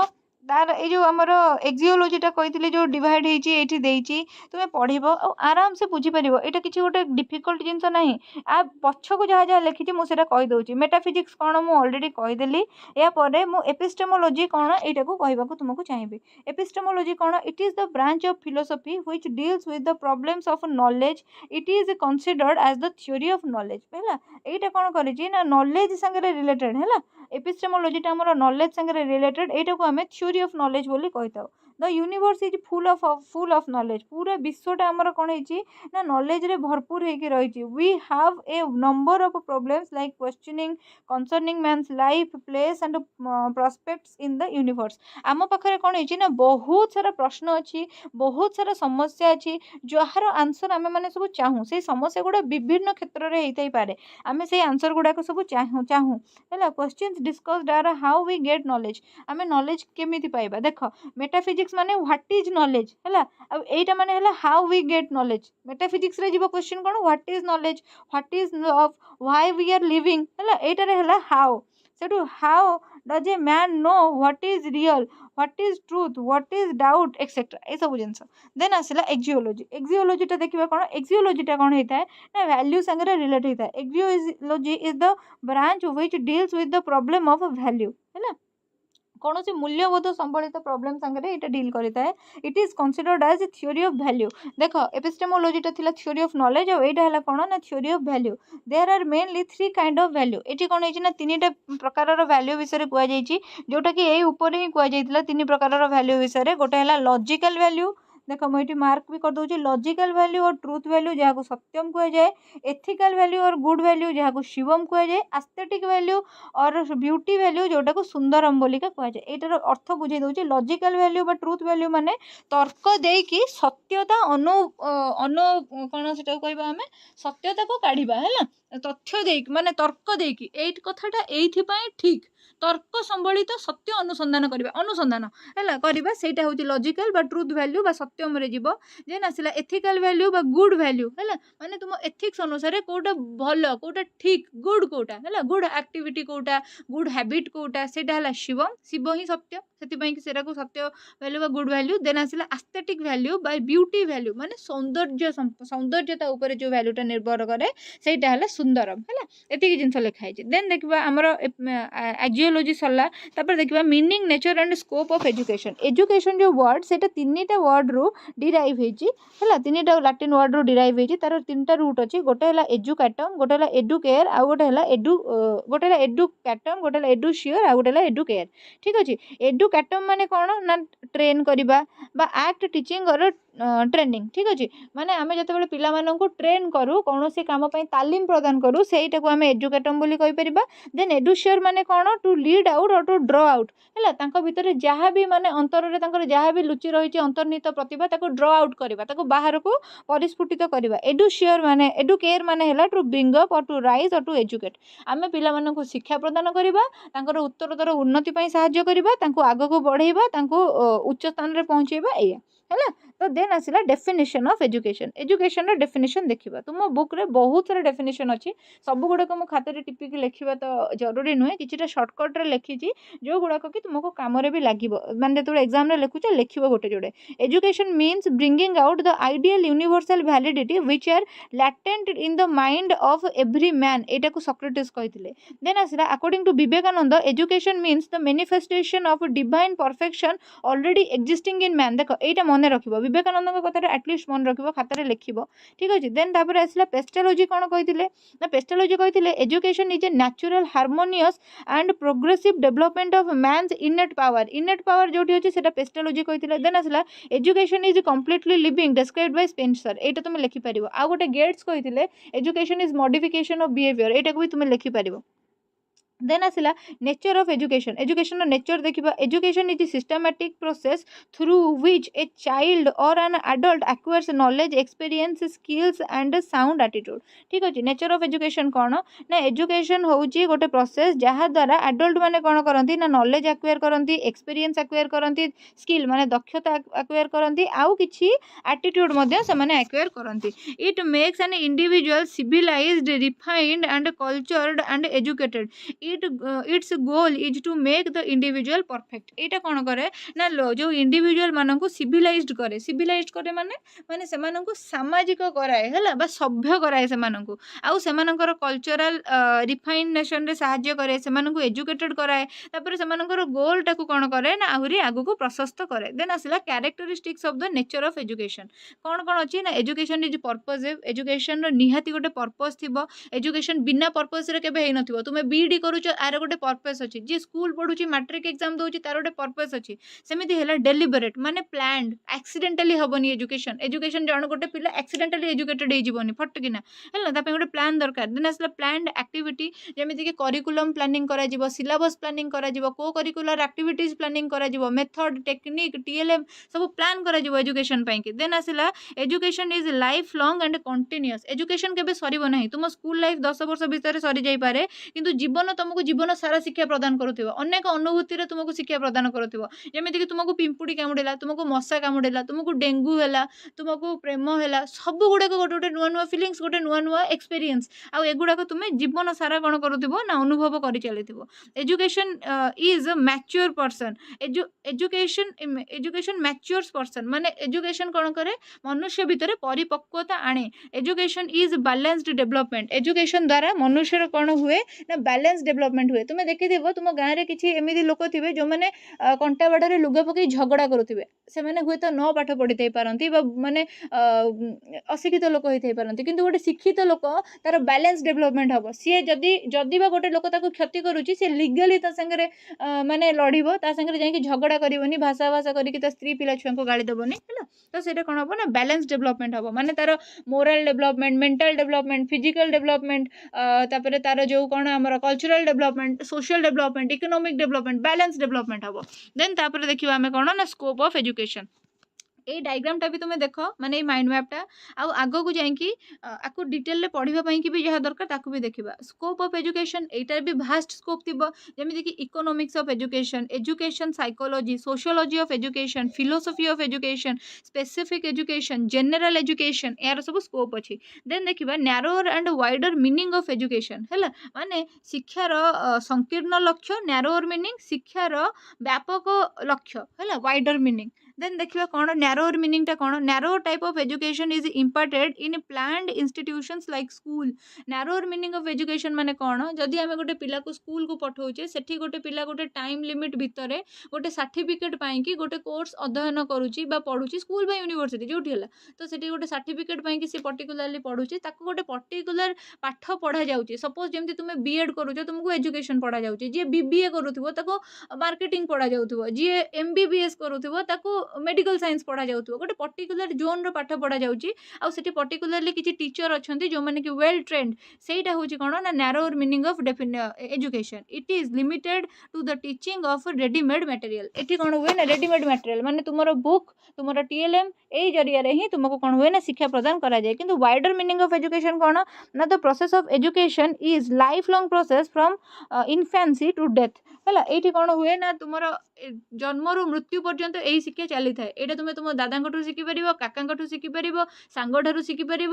तार ये आमर एक्जियोलॉजीटा कही जो डिवाइड होती तुम्हें पढ़ आराम से बुझीपर। यहाँ किसी गोटे डिफिकल्ट जिनस ना आ पछक जहाँ जहाँ लिखी मुझे कहीदे। मेटाफिजिक्स कौन मुझे अलरेडी कहीदेली। यापर मु एपिस्टेमोलॉजी कौन यहाँ को कहवाक तुमको चाहिए। एपिस्टेमोलॉजी कौन, it is the branch of philosophy which deals with the problems of knowledge. It is considered as the theory of knowledge है। यहाँ कौन करी ना नॉलेज संगे रिलेटेड है। एपिस्टेमोलॉजीटा आमर नॉलेज संगे रिलेटेड। यहाँ को आम थ्योरी ऑफ नॉलेज बोली कही था। The universe is full of knowledge. पूरा विश्वटा आमर कौन है ना नॉलेज रे भरपूर होकर रही। We have a number of problems like questioning concerning man's life place and prospects in the universe. आम पाखे कौन है ना बहुत सारा प्रश्न अच्छी, बहुत सारा समस्या अच्छी जार आंसर आम मैंने सब चाहूँ। से समस्या गुड़ा विभिन्न क्षेत्र में होता ही पारे, आम से आंसर गुड़ाक सब चाहूँ है। Questions discussed are how we get knowledge. आम नॉलेज केमिति पाइबा। देख मेटाफिजिक्स मेटाफिजिक्स माने व्हाट इज नॉलेज है अब एटा माने है how we get knowledge metaphysics रे जीवो क्वेश्चन कोन what is knowledge what is love why we are living है एटा रे है हाउ सेटू how does a man know what is real what is truth what is doubt etcetera ए सब जिनस देन आसला एक्जियोलॉजी एक्जियोलॉजीटा देखिबा कोन एक्जियोलॉजीटा कोन होता है ना वैल्यू संगे रिलेट होता है axiology is the branch which deals with the problem of value है कौन से मूल्यबोध संबलित प्रॉब्लम संगे ये डील करता है it is considered as theory of value देख एपिस्टेमोलॉजीटा थिला थ्योरी ऑफ नॉलेज और एटा है कौन ना theory of value there are mainly 3 kind of value ये कौन है ना 3टा प्रकार वैल्यू विषय कहुई जोटा कि यही ऊपर ही कहुई 3 प्रकार वैल्यू विषय गोटे है लॉजिकल वैल्यू देख मुझे मार्क भी कर दूसरी लॉजिकल वैल्यू और ट्रूथ वैल्यू जहाँ सत्यम कहुए एथिकल वैल्यू और गुड वैल्यू जहाँ शिवम कहुए एस्थेटिक वैल्यू और ब्यूटी वैल्यू जोटा को सुंदरम बोलिका कहुए यार अर्थ बुझे दूसरी लॉजिकल वैल्यू बा ट्रूथ वैल्यू माने तर्क देकी सत्यता अनु अनु कौन से कहवा आम सत्यता को काढ़ा है तथ्य देकी माने तर्क देकी ये कथाटा ये ठीक तर्क संबलित सत्य अनुसंधान करवा अनुसंधान है करवा सेटा हूँ लॉजिकल बा ट्रूथ वैल्यू बा सत्यम रे जीव जेन आसला एथिकल वैल्यू बा गुड वैल्यू है माने तुम एथिक्स अनुसार कोटा भल कोटा ठीक गुड कोटा है गुड एक्टिविटी कोटा गुड हैबिट कोटा सेटा है शिवम शिव ही सत्य से सत्य वैल्यू बा गुड वैल्यू देन आसला aesthetic value by beauty value माने सौंदर्यता ऊपर जो वैल्यूटा निर्भर करे सेटा है सुंदरम है एति जिनस लिखाई देन देखा आमर एक्जियोलॉजी सरला तापर देखा meaning nature and scope of education education जो वर्ड से 3टा वर्ड रु डिराइव होइछि हला 3टा लैटिन वर्ड रु डिराइव होइछि तार 3टा रूट अछि गोटे हला एजुकेटम गोटे हला एडुकेयर आ गोटे हला गोटे हला एडुकेटम गोटे हला एडुशियर आ गोटे हला एडुकेयर ठीक अछि एडुकेटम माने कोन ना ट्रेन करिबा बा एक्ट टीचिंग और ट्रेनिंग ठीक अच्छे माने आम जो पिला मानू ट्रेन करूँ कौन से कम तालीम प्रदान करूँ सेटा को आम एजुकेटम बोली कहीपर देन एडुशियर माने कौन टू लीड आउट और टू ड्र आउट है भितर जहाँ भी माने अंतर जहाँ भी लुचि रही अंतर्निहित प्रतिभा ड्र आउट करवा बाहर को परिस्फुटित करवा एडुशियर माने एडुकेयर माने है टू ब्रिंग अप और टू राइज और टू एजुकेट आम पिला मानू शिक्षा प्रदान करवा उत्तरोत्तर उन्नति साहाय्य करवा आग को बढ़ेबा उच्च स्थान में पहुँचेबा या है तो देन आसला definition of education education definition देखा तुम बुक रे बहुत सारा डेफिनेशन अच्छी सब गुड़ाक मो खाते टिपिक लिखा तो जरूरी नुहे कि सर्टकट लिखी जो गुड़ाक कि तुमको कम भी लगे मैंने जो एग्जाम लिखुच लिख गोटे जोड़े education means bringing out the ideal universal validity which are latent in the mind of every man एटा को सॉक्रेटिस कहते देन आसला according to Vivekananda education means the manifestation of divine perfection already existing in man देख एटा मन रख विवेकानंद कथा at least मन रख खातार लिख ठीक अच्छे देन तापर आसला पेस्टोलॉजी कौन कहते ना पेस्टोलॉजी कहते education is a natural harmonious and progressive development of man's innate power जो अच्छे पेस्टोलॉजी कहते देन आसला education is completely living described by Spencer एटा तुम लिखिपर आउ गोटे गेट्स कहते education is modification of behaviour एटा को भी तुम लिखिपर देन आसला nature of education education nature देखा education is systematic process through which a child और an adult acquires knowledge experience skills and sound attitude ठीक अच्छे नेचर ऑफ एजुकेशन कौन ना एजुकेशन होची गोटे प्रोसेस जहाँ द्वारा एडल्ट माने कौन करती ना नॉलेज एक्वायर करती एक्सपीरियंस एक्वायर करती स्किल माने दक्षता एक्वायर करती आउ किछि एटीट्यूड मध्य से माने एक्वायर करती it makes an individual civilised refined and cultured and educated its goal is to make the individual perfect एटा कौन करे ना जो इंडिविजुअल मानक सिविलाइज्ड करे माने माने से सामाजिक कराए है बा सभ्य कराए से आउ से कल्चरल रिफाइनेशन रे साहाय्य करे से एजुकेटेड कराए तापर से गोल टाकू कौन करे ना आहरी आगु को प्रशस्त करे देन आसला characteristics of the nature of education कौन कौन अच्छी ना एजुकेशन इज पर्पजिव एजुकेशन निहाती गोटे पर्पस थिबो एजुकेशन बिना पर्पस रे केबे हेइ नथिबो तुमे बीडी करूछ आर गोटे पर्पस अच्छी जी स्कूल पढ़ुची मैट्रिक एग्जाम दूसरी तार गोटे पर्पस अच्छी सेमती है डेलीबरेट माने प्लान्ड एक्सीडेंटली हेनी एजुकेशन एजुकेशन जन गोटे पिला एक्सीडेंटली एजुकेटेड होजनी फटकिना है गोटे प्लान दरकार देन आसला प्लान्ड एक्टिविटी जमीक कि करिकुलम प्लानिंग करा सिलेबस प्लानिंग करा को करिकुलर एक्टिविटीज प्लानिंग करा मेथड टेक्निक टीएलएम सब प्लान करा एजुकेशन पाई देन आसला education is life long and continuous education केबे सरिबो नाही तुम स्कूल लाइफ 10 वर्ष भीतर सरी जाई पारे किंतु जीवन तुम तुमको जीवन सारा शिक्षा प्रदान करुथिबो अनेक अनुभूति रे तुमको शिक्षा प्रदान करुथिबो जेमिति कि तुमको पिंपुड़ी कामुड़ेला तुमको मशा कामुड़ेला तुमको डेंगू हैला तुमको प्रेम हैला सब गुडा गोटे गोटे नुआ नुआ फिलिंग्स गोटे नुआ नुआ एक्सपीरियंस आ एगुडा तुम जीवन सारा कौन करुथिबो ना अनुभव करि चलिथिबो education is a mature person education matures person माने एजुकेशन कौन करे मनुष्य भितर परिपक्वता आणे education is balanced development education द्वारा मनुष्य कौन हुए ना बैलेंस डेवलपमेंट हुए तुम देखिथिबो तुम गाँव में किसी एमती लोक थे जो मैंने कंटा बाड़े लुगा पकई झगड़ा करुवे से हुए तो न पाठ पढ़ी थी पारती माने अशिक्षित लोक होते पारती किंतु गोटे शिक्षित लोक तार बैलेंस डेवलपमेंट हम सी जदि जदि बा गोटे लोक क्षति करुच्ची सी लीगली सागर माने लड़ब सागर जाकि झगड़ा करनी भाषा भाषा करके स्त्री पिला छुआ को गाड़ी देवनी है तो ସେଇଟା कौन हम ना बैलेंस डेवलपमेंट हम माने तार morale development mental development physical development तापर तार जो कौन आम cultural development social development economic development balance development हम देन तापर देखिए आम कौन ना स्कोप ऑफ एजुकेशन ये डायग्राम टा भी तुम देख माने माइंड मैपटा आउ आग को जाकि आपको डिटेल रे पढ़ाई की भी जहाँ दरकार ताकू भी देखा स्कोप ऑफ एजुकेशन एटार भी भास्ट स्कोप थी जमीक कि economics of education education psychology sociology of education philosophy of education specific education general education यार सब स्कोप अच्छी देन देखा narrower and wider meaning of education है माने शिक्षार संकीर्ण लक्ष्य नैरोर मीनिंग शिक्षार व्यापक लक्ष्य है वाइडर मीनिंग देन देखिए कौन नैरोर मीनिंग टा कौन narrower type of education is imparted in planned institutions like school narrower meaning of education माने कौन जदि आम गोटे पिला को स्कूल को पठाऊे सेठी गोटे पिला गोटे टाइम लिमिट भितर गोटे सर्टिफिकेट पाई गोटे कोर्स अध्ययन करुच्ची पढ़ुची स्कूल बा यूनिवर्सिटी जो तो सेठी गोटे सर्टिफिकेट पाई सी पर्टिकुलरली पढ़ुची ताको गोटे पर्टिकुलर पाठ पढ़ा जाउची सपोज जेमती तुम बीएड करूछ तुमको एजुकेशन पढ़ा जाउची जे बीबीए करूथिबो ताको मार्केटिंग पढ़ा जाउथिबो जे एमबीबीएस करूथिबो ताको मेडिकल साइंस पढ़ा जाउथिबो गोटे पर्टिकुलर जोन रो पाठ पढ़ा जाउची आ सेठी पर्टिकुलरली किछि टीचर अछंती जो माने कि वेल ट्रेंड सेटा होची कोन ना narrower meaning of education it is limited to the teaching of readymade material एठी कोन हुए ना रेडीमेड मटेरियल माने तुमरो बुक तुमरो टीएलएम एई जरिया रे ही तुमको कोन हुए ना शिक्षा प्रदान करा जाय किंतु वाइडर मीनिंग ऑफ एजुकेशन कोन ना the process of education is life long process from infancy to death है ये कौन हुए ना तुम जन्म रु मृत्यु पर्यंत यही शिक्षा चली थाए ये तुम तुम दादा शिखिपर काका शिखिपर सांग ठार शिखिपर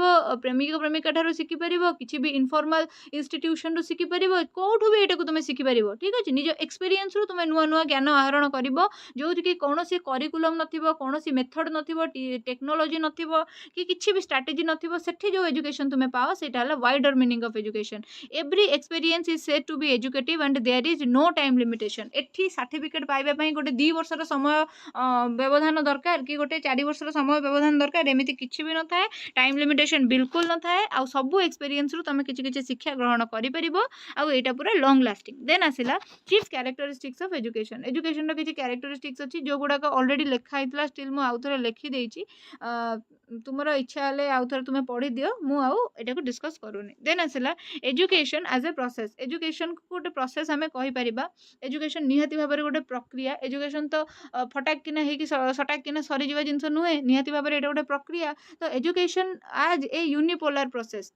प्रेमिक प्रेमिका ठार शिखिपर किसी भी इनफॉर्मल इंस्टीट्यूशन शिखिपर कौटू भी यहाँ तुम शिखिपर ठीक अच्छे निज एक्सपीरियंस रू तुम नुआ नुआ ज्ञान आहरण कर जो कि कौन करिकुलम नौन मेथड टेक्नोलोजी नथिबो कि किसी भी स्ट्राटेजी नथिबो सेठी जो एजुकेशन तुम पाओ सेटा हला wider meaning of education every experience is said to be educative and there is no time limitation एठी सर्टिफिकेट पाइबा पई गोटे 2 वर्षर समय व्यवधान दरकार कि गोटे 4 वर्षर समय व्यवधान दरकार एमिति किछि भी न थाए टाइम लिमिटेशन बिल्कुल न थाए आ सब एक्सपीरियंस रु तुम किछि किछि शिक्षा ग्रहण करि परिबो आ एटा पूरा लॉन्ग लास्टिंग देन आसिला chief characteristics of education education रो किछि कैरेक्टरिस्टिक्स अछि जो गुडा को ऑलरेडी लिखा हितला स्टिल मु आउथरे लिखि देइछि तुमर इच्छा हेले आउथरे तुमे पढ़ी दियो मु आउ एटा को डिस्कस करूनी देन आसिला education as a process education को गोटे प्रोसेस हमें कहि परिबा एजुकेशन निहाती भाव गोटे प्रक्रिया एजुकेशन तो फटाक किना हेकि सटाक किना सरी जीवा जिंस नुहे निहाती भाव एटा गोटे प्रक्रिया तो एजुकेशन आज a unipolar process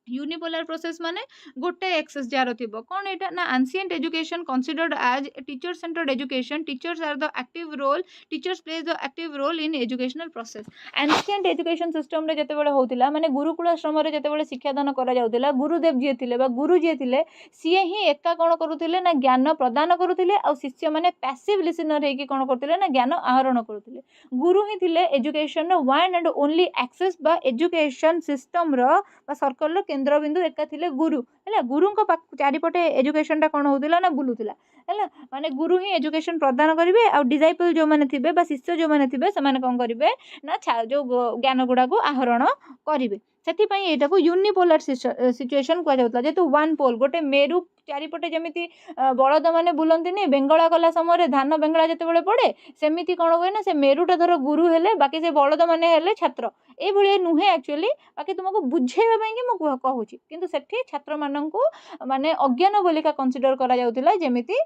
unipolar process माने गोटे एक्सेस जार थिबो कोन एटा ना ancient education considered as teacher centred education teachers are the active role teachers plays the active role in educational process ancient education system रे जते बेले होतिला माने गुरुकुल आश्रम रे जते बेले शिक्षादान करा जाउतिला गुरुदेव जी थिले बा गुरु जी थिले सीए ही एका कोन करूथिले ना ज्ञान प्रदान करूथिले आ शिष्य माने पैसिव लिसनर हेकी कोन करथिले ना ज्ञान आहरण करूथिले गुरु ही थिले एजुकेशन रो वन एंड ओनली एक्सेस बा एजुकेशन सिस्टम रो बा सर्कल रो केन्द्रबिंदु एका थिले गुरु है गुरु चारिपटे एजुकेशन टा कौन होता ना बुलूला है माने गुरु ही एजुकेशन प्रदान करेंगे आ डिसाइपल जो मैंने थे शिष्य जो मैंने थे कौन करेंगे ना जो ज्ञान गुड़ा को आहरण करेंगे से यहाँ को यूनिपोलर सिचुएशन कहला जेहेतु वन पोल गोटे मेरु चारिपटे जमी बलद मैंने बुलती बेंगला कला समय धान बेंगला जिते पड़े सेमती कौन हुए ना से मेरुटा धर गुरु हेले बाकी से बलद मैंने हेले छात्र ये नुहे एक्चुअली बाकी तुमको बुझेबाई मुझे कहूँ किंतु सेठी छात्र मानू माने अज्ञान बोलिका कंसीडर करा जाउतिला जेमिति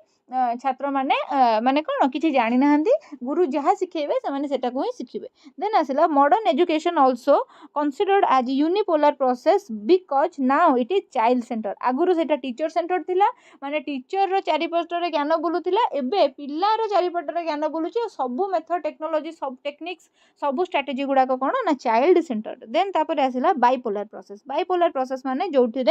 छात्र माने माने कौन किसी जानी ना गुरु जहाँ शिखेबे से माने सेटा को ही शिखिबे देन आसिला modern education also considered as unipolar process because now it is child centre. आगुरु सेटा टीचर सेंटर थिला माने टीचर रो चारिपटरे ज्ञान बुलुथिला एबे पिल्लार चारिपटरे ज्ञान बुलुची सब मेथड टेक्नोलॉजी सब टेक्निक्स सब स्ट्रेटेजी गुड़ाक कौन ना चाइल्ड सेंटर। देन तापर आसला बाइपोलर प्रोसेस। बाइपोलर प्रोसेस माने जोठी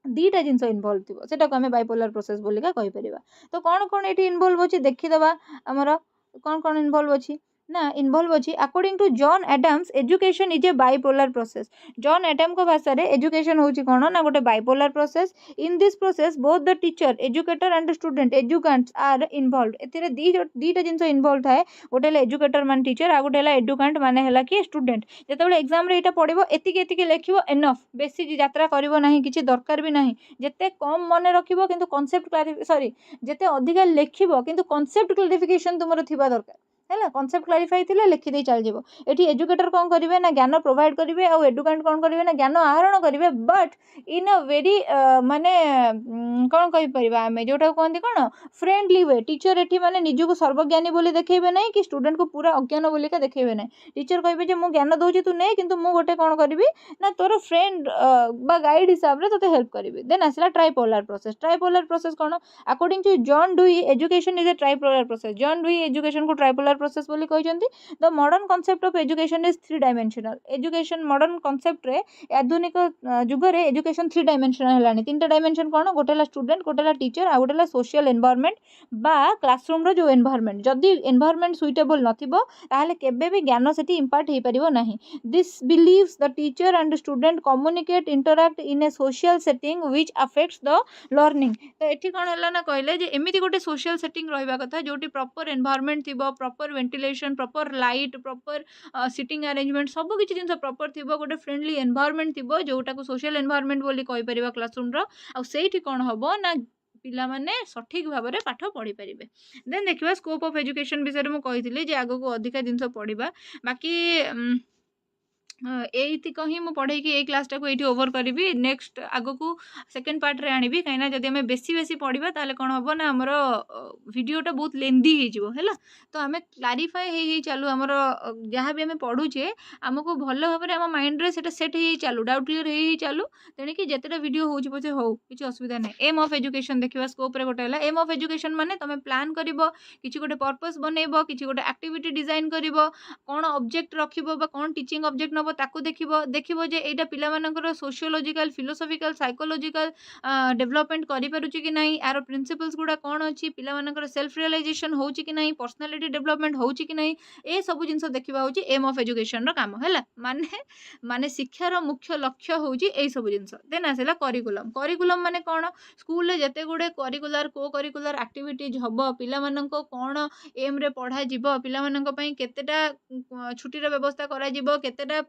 दीटा जिनस इनवॉल्व थी सेटा को आम बाइपोलर प्रोसेस बोलिका कहि परिबा। तो कौन कौन ये इनवॉल्व अच्छी देखीदे आमर कौन कौन इनवॉल्व अच्छी ना इनवॉल्व अच्छी according to John Adams education is a bipolar process. John Adam को भाषा रे एजुकेशन होची कौन ना गोटे bipolar process. In this process both the teacher educator and student educands are involve. एथिरे दीटा जिनस इनवॉल्व थाए गोटे एजुकेटर मान टीचर आ गोटे एजुकेंट माने हला कि स्टूडेंट। जेतेबेले एग्जाम रे एटा पढिबो एतिके एतिके लेखिबो एनफ बेसी यात्रा करिवो नाही किछि दरकार भी नाही। जेते कम मन रखिबो किंतु कांसेप्ट सॉरी जेते अधिका लेखिबो किंतु कांसेप्ट क्लारिफिकेशन तुमरो थिबा दरकार है कॉन्सेप्ट क्लारिफाई थी लिखिदे चल जाव। ये एजुकेटर कौन करेंगे ना ज्ञान प्रोवाइड करेंगे आउ एडुकेंट कौन करेंगे ना ज्ञान आहरण करेंगे बट इन अ वेरी माने कौन कहीपर आम जोटा कहते कौन फ्रेंडली वे। टीचर ये मैंने निजक सर्वज्ञानी बोली देखेबे ना कि स्टूडेंट को पूरा अज्ञान बोलिका देखेबे ना। टीचर कहे मुझे ज्ञान दूसरी तू नहीं किंतु मु गोटे कौन करी ना तोर फ्रेंड बा गाइड हिसाब से तोते हेल्प करी। देन आसला ट्राइपोलर प्रोसेस। ट्राइपोलर प्रोसेस कौन according to John Dewey education is a tripolar process. John Dewey education को ट्राइपोलर प्रोसेस बोली कहते। The modern concept of education is 3 dimensional. Education modern concept रे आधुनिक जुग रे एजुकेशन 3 डायमेंशनल हेलानी। 3टा डायमेंशन कौन गोटेला स्टूडेंट गोटेला टीचर आ गोटेला सोशल एनवायरनमेंट बा क्लासरूम रो जो एनवायरनमेंट। जदि एनवायरनमेंट सुइटेबल नथिबो ताहले केबे भी ज्ञान सेठी इंपार्ट हे परिबो नाही। This believes the teacher and student communicate interact in a social setting which affects the learning. तो एठी कोन हला ना कहले जे एमिति गोटे सोशल सेटिंग रहबा कथा जोटी प्रॉपर एनवायरनमेंट थिबो proper ventilation proper light proper sitting arrangement सब किसी जिन प्रॉपर थी गोटे फ्रेंडली एनवायरनमेंट थी जोटा को सोशल एनवायरनमेंट बोली कहि परिबा क्लासरूम रो आ सेठी कोन हबो ना पिला माने सठिक भाव में पाठ पढ़ी पारे। देन देखिबा स्कोप ऑफ एजुकेशन विषय में कही जे आगो को अधिका जिनस पढ़ा बाकी एतिक ही मुझे पढ़े कि क्लास टाक ये ओवर करी। नेक्स्ट आगो को सेकेंड पार्ट रे आनी कहीं जब आम बेसी बेसी पढ़ा ताले कौन हम ना आमर वीडियोटा बहुत लेंदी है तो आम क्लारिफाई चलू आमर जहाँ भी आम पढ़ुचे आमको भल भाव में आम माइंड रे सेट हो चलू डाउट क्लीयर हो चलू तेणिक जितेटा वीडियो हो पचे हो किसी असुविधा ना। एम ऑफ एजुकेशन देखा स्कोप रे गोटे एम ऑफ एजुकेशन माने तुम प्लान कर किसी गोटे पर्पस बनइब किसी गोटे एक्टिविटी डिजाइन कर कौन ऑब्जेक्ट रखिबो बा कौन टीचिंग ऑब्जेक्ट नब ताकू देखिबो जे एटा पिला मानकर सोशियोलॉजिकल फिलोसॉफिकल साइकोलॉजिकल डेवलपमेंट करि पारुची कि नहीं यार प्रिंसिपल्स गुडा कौन अच्छी पिला मानकर सेल्फ रियलाइजेशन होची कि नहीं पर्सनालिटी डेवलपमेंट होची कि नहीं ए सब जिनस देखा होची एम ऑफ एजुकेशन रो काम है माने माने शिक्षार मुख्य लक्ष्य होची ए सब जिनस। देन आसला करिकुलम। करिकुलम माने कौन स्कूल जते गुडे करिकुलर को करिकुलर एक्टिविटीज हबो पिला माननको कौन एम रे पढ़ा जिवो पिला माननको पई केतेटा छुट्टी रो व्यवस्था करा जिवो केतेटा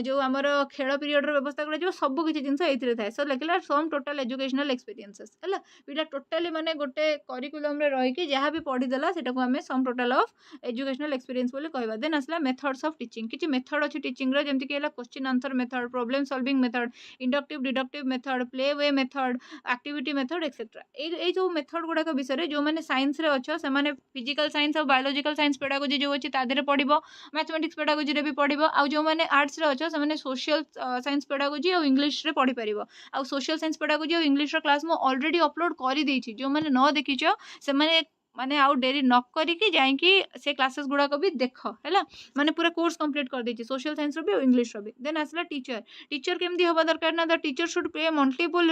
जो आमर खेल पीरियड व्यवस्था कर सब किसी जिन थाए। सो लिखला सम टोटल एजुकेशनल एक्सपीरियंसेस है पिला टोटाली माने गोटे करिकुलम रे रही जहाँ भी पढ़ीदेला सेटा को आम sum total of educational experience बोली कहबा। देन आसला मेथड्स ऑफ टीचिंग। किछि मेथड अछि टीचिंग रो जेमति कि question answer method problem solving method inductive deductive method play way method activity method etcetera ए जो मेथड गुड़ाक विषय जो मैंने साइंस रे अच्छो से माने फिजिकल साइंस और बायोलॉजिकल साइंस पेडागोजी जो अच्छी तादेरे पढ़िबो मैथमेटिक्स पेडागोजी रे भी पढ़िबो आ जो मैंने आर्ट्स रे अच्छो से माने सोशल साइंस पेडागोजी और इंग्लिश रे पढ़ी परिबो आ सोशल साइंस पेडागोजी और इंग्लिश रो क्लास मु ऑलरेडी अपलोड करि देछि जो मैंने न देखिछो से माने माने आउ डेरी न करिकी जाइकी से क्लासेस गुड़ाक भी देख है माने पूरा कोर्स कंप्लीट कर देछि सोशल साइंस रो भी और इंग्लिश रो भी। देन आसला टीचर। टीचर केमदी हबा दरकार ना the teacher should play multiple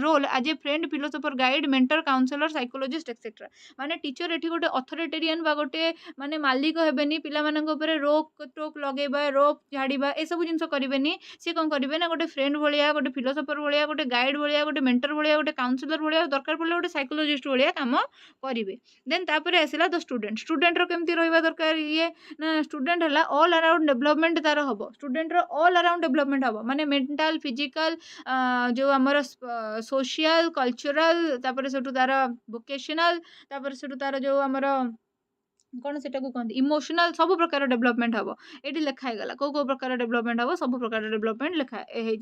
role as a friend philosopher guide mentor counsellor psychologist etcetera माने टीचर एठी गोटे अथॉरिटेरियन बा गोटे माने मालिक हेबेनी पिला मानक ऊपर रोक टोक लगेबा रोप झाड़ीबा ए सब जिंस करिवेनी से कोन करिवे ना गोटे फ्रेंड भलिया गोटे फिलोसोफर भलिया गोटे गाइड भलिया गोटे मेंटर भलिया गोटे काउंसलर भलिया दरकार पड़ले गोटे साइकोलॉजिस्ट भलिया काम करिवे। देन तापर आसला द स्टूडेंट। स्टूडेंट रो केमती रहिबा दरकार ये ना स्टूडेंट हला ऑल अराउंड डेवलपमेंट तार हबो स्टूडेंट रो ऑल अराउंड डेवलपमेंट हबो माने मेंटल फिजिकल जो हमर सोशल कल्चरल तापर सेटु तार वोकेशनल तापर सेटु तार जो हमर कौन से कहते इमोशनल सब प्रकार डेवलपमेंट हम ये लिखाई गला कौ कौ प्रकार डेवलपमेंट हम सब प्रकार डेवलपमेंट लिखाई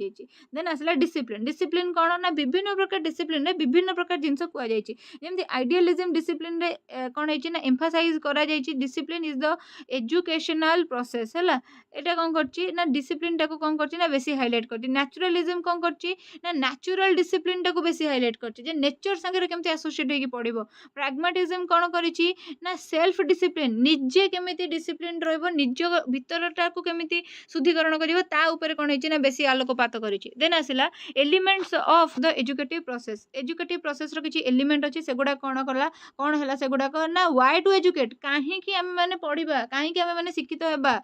देन आसला डिसिप्लिन डिसिप्लिन कौन ना विभिन्न प्रकार डिसिप्लिन रे विभिन्न प्रकार जिनस कहते आइडियलिज्म डिसिप्लिन रे कौन है एम्फासाइज करा discipline is the educational process है यहाँ कौन कर डिसिप्लिन टाक कौन कर बेसी हाइलाइट कर न्याचुरालिज्म कौन कर न्याचुरल डिसिप्लिन टाक बेसी हाइलाइट कर नेचर संगे केमती एसोसिएट होगी पड़ो प्राग्मेटिज्म कौन करी ना सेल्फ डिसिप्लिन निजे केमिति डिसिप्लिन रहिबो निज भितरटा को केमिति शुद्धिकरण करिवो ता ऊपर कोन हेछि ना बेसी आलोकपात करिछि देन आसिला elements of the educative process रो किछि एलिमेंट अछि सेगुडा कोन करला कोन हैला सेगुडा को ना व्हाई टू एजुकेट काहे कि हम माने पढिबा काहे कि हम माने शिक्षित हेबा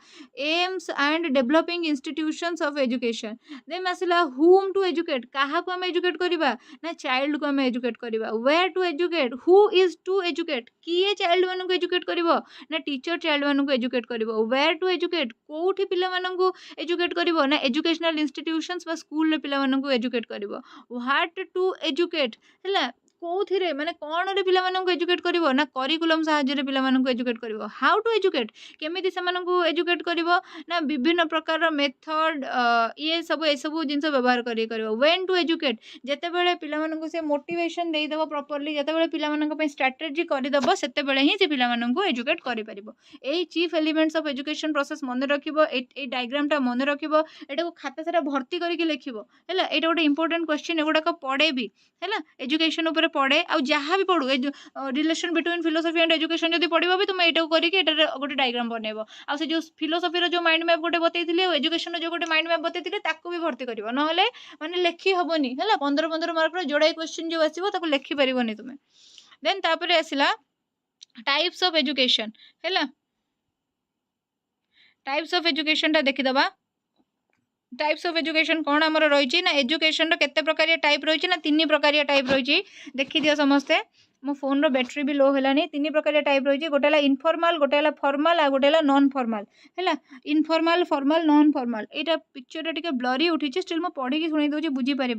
aims and developing institutions of education then आसिला हुम टू एजुकेट काहा को हम एजुकेट करिबा ना चाइल्ड को हम एजुकेट करिबा where to educate who is to educate किए चाइल्ड मान को एजुकेट करिवो ना टीचर चाइल्ड मान को एजुकेट करिवो वेयर टू एजुकेट कोठी पिला मान को एजुकेट करिवो ना एजुकेशनल इंस्टीट्यूशंस बा स्कूल रे पिला मान को एजुकेट करिवो व्हाट टू एजुकेट हैला कोथिरे माने कोन रे पिला मान को एजुकेट करिवो ना करिकुलम सहाय्य रे पिला मान को एजुकेट करिवो हाउ टू एजुकेट केमिति से मान को एजुकेट करिवो ना विभिन्न प्रकार रो मेथड ये सब जिंस व्यवहार करिवो व्हेन टू एजुकेट जेते बेले पिला मान को से मोटिवेशन देई देबो प्रॉपर्ली जेते बेले पिला मान को पे स्ट्रेटजी करि देबो सेते बेले ही से पिला मान को एजुकेट करि परिबो एई chief elements of education process मन रखिबो ए डायग्राम टा मन रखिबो एटा को खाता सारा भर्ती करके लिखिबो हैला एटा गोटे इंपोर्टेंट क्वेश्चन एगुडा को पड़े भी हैला एजुकेशन ऊपर पड़े आ जहाँ भी पढ़ू relation between philosophy and education जब पढ़ो भी तुम यहाँ करके गोटे डायग्राम बनइब आ से जो फिलोसफी जो माइंड मैप गोटे बतई एजुकेशन जो गोटे माइंड मैप बतई भी भर्ती कर ना माने लिखी हेनी है 15 मार्क जोड़ाई क्वेश्चन जो आसो लिखि पारनी तुम्हें देन तापर आसला टाइप्स ऑफ एजुकेशन है टाइप्स ऑफ एजुकेशन टा देखीदबा टाइप्स ऑफ एजुकेशन कौन आमर रही ना एजुकेशन केते प्रकार टाइप रही ना 3 प्रकार टाइप रही देखी दियो समस्ते मो फोन रो बैटरी भी लो हेलानी 3 प्रकार टाइप रही गोटे इनफॉर्मल गोटे फॉर्मल आ गोटे नॉन फॉर्मल है इनफॉर्मल फॉर्मल नॉन फॉर्मल यहाँ पिक्चर टे ब्लरी उठी स्टिल मो पढ़ी शुणी दूसरी बुझीपर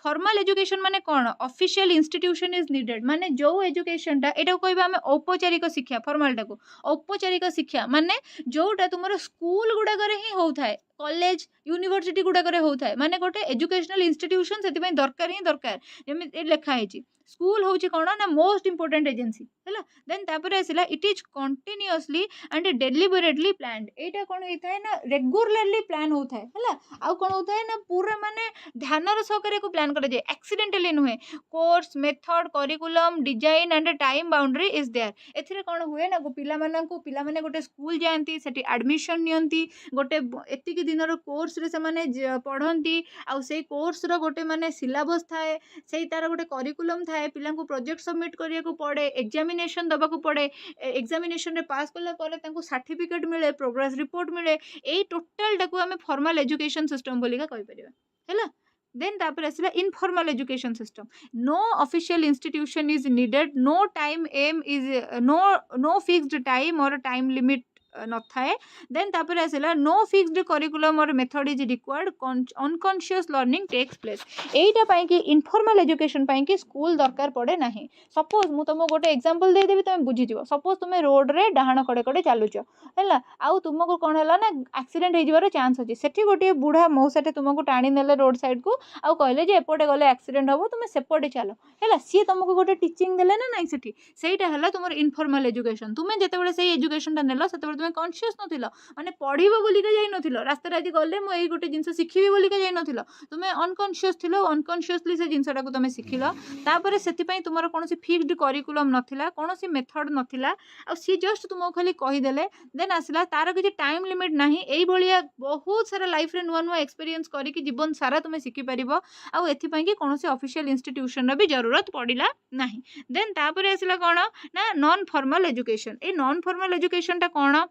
फॉर्मल एजुकेशन माने कौन ऑफिशियल इंस्टीट्यूशन इज नीडेड माने जो एजुकेशन टा एटा कहबा हमें औपचारिक शिक्षा फॉर्मल टाको औपचारिक शिक्षा माने जोटा तुम स्कूल गुड़ाक ही होता है कॉलेज यूनिवर्सिटी गुड़ाक होता है माने गोटे एजुकेशनल इंस्टीट्यूशन से दरकार ही दरकार जमी लिखाई स्कूल हूँ कौन ना मोस्ट इंपोर्टेंट एजेंसी है देन तापर आसला it is continuously and deliberately planned यहाँ कौन होता है ना रेगुलरली प्लान होता है आउ कौन होता है ना पूरा माने ध्यान सहकारे को प्लान कर एक्सीडेंटली नुहे course method curriculum design and time boundary is there एथिरे कौन हुए ना पिला माने गोटे स्कूल जाती से एडमिशन नियंती गोटे एतिक दिन कोर्स रे से माने पढ़ती आउ से कोर्स रो गोटे माने सिलेबस थाए से तार गोटे करिकुलम थाए पिला को प्रोजेक्ट सबमिट करिया को पड़े एग्जामिनेशन दबा को पड़े एग्जामिनेशन रे पास कला परे तांको सर्टिफिकेट मिले प्रोग्रेस रिपोर्ट मिले ए टोटल टाको हमें फॉर्मल एजुकेशन सिस्टम बोलिका कहि परिबा हैला देन तापर आसला informal education system no official institution is needed no time um is no fixed time और टाइम लिमिट न थाए देन तापर आसला नो फिक्स्ड करिकुलम और method is required unconscious learning takes place एटा पाई कि इनफॉर्मल एजुकेशन पाई कि स्कूल दरकार पड़े नाही सपोज मु तुमको गोटे एग्जांपल दे देबी तुम बुझी जिवो सपोज तुम रोड रे डाहाण कड़े कड़े चलुच हैला आउ तुमको कोन हला ना एक्सीडेंट हो जिवार चांस अछि सेठी गोटे बुढ़ा मौसाटे तुमको टाणी नेले रोड साइड को आउ कहले जे एपटे गले एक्सीडेंट हबो तुम सेपटे चलो हैला सी तुमको गोटे टीचिंग देले ना नाही सेठी सेटा हला तुमर इनफॉर्मल एजुकेशन तुमे जेते बेले सेही एजुकेशन ता नेलो सेते बेले तुमे कॉन्शियस नथिलो माने पढ़िबो बोलिका जाई नथिलो रास्ता राजी गले मो एई गोटे जिंस शिखिबी बोलिका जाई नथिलो तुमे अनकॉन्शियस थिलो अनकॉन्शियसली से जिंसटा को तुमे शिखिलो तापरे सेति पई तुमर कोनोसी फिक्स्ड करिकुलम नथिला कोनोसी मेथड नथिला आ सी जस्ट तुमको खाली कहि देले देन आसला तार किछि टाइम लिमिट नाही एई भलिया बहुत सारा लाइफ रे नुवा नुवा एक्सपीरियंस करी कि जीवन सारा तुमे शिखि परिबो आ एथि पई कि कोनोसी ऑफिशियल इंस्टीट्यूशन रा भी जरूरत पड़िला नाही देन तापरे आसला कोन ना non formal education a non formal education ता कोन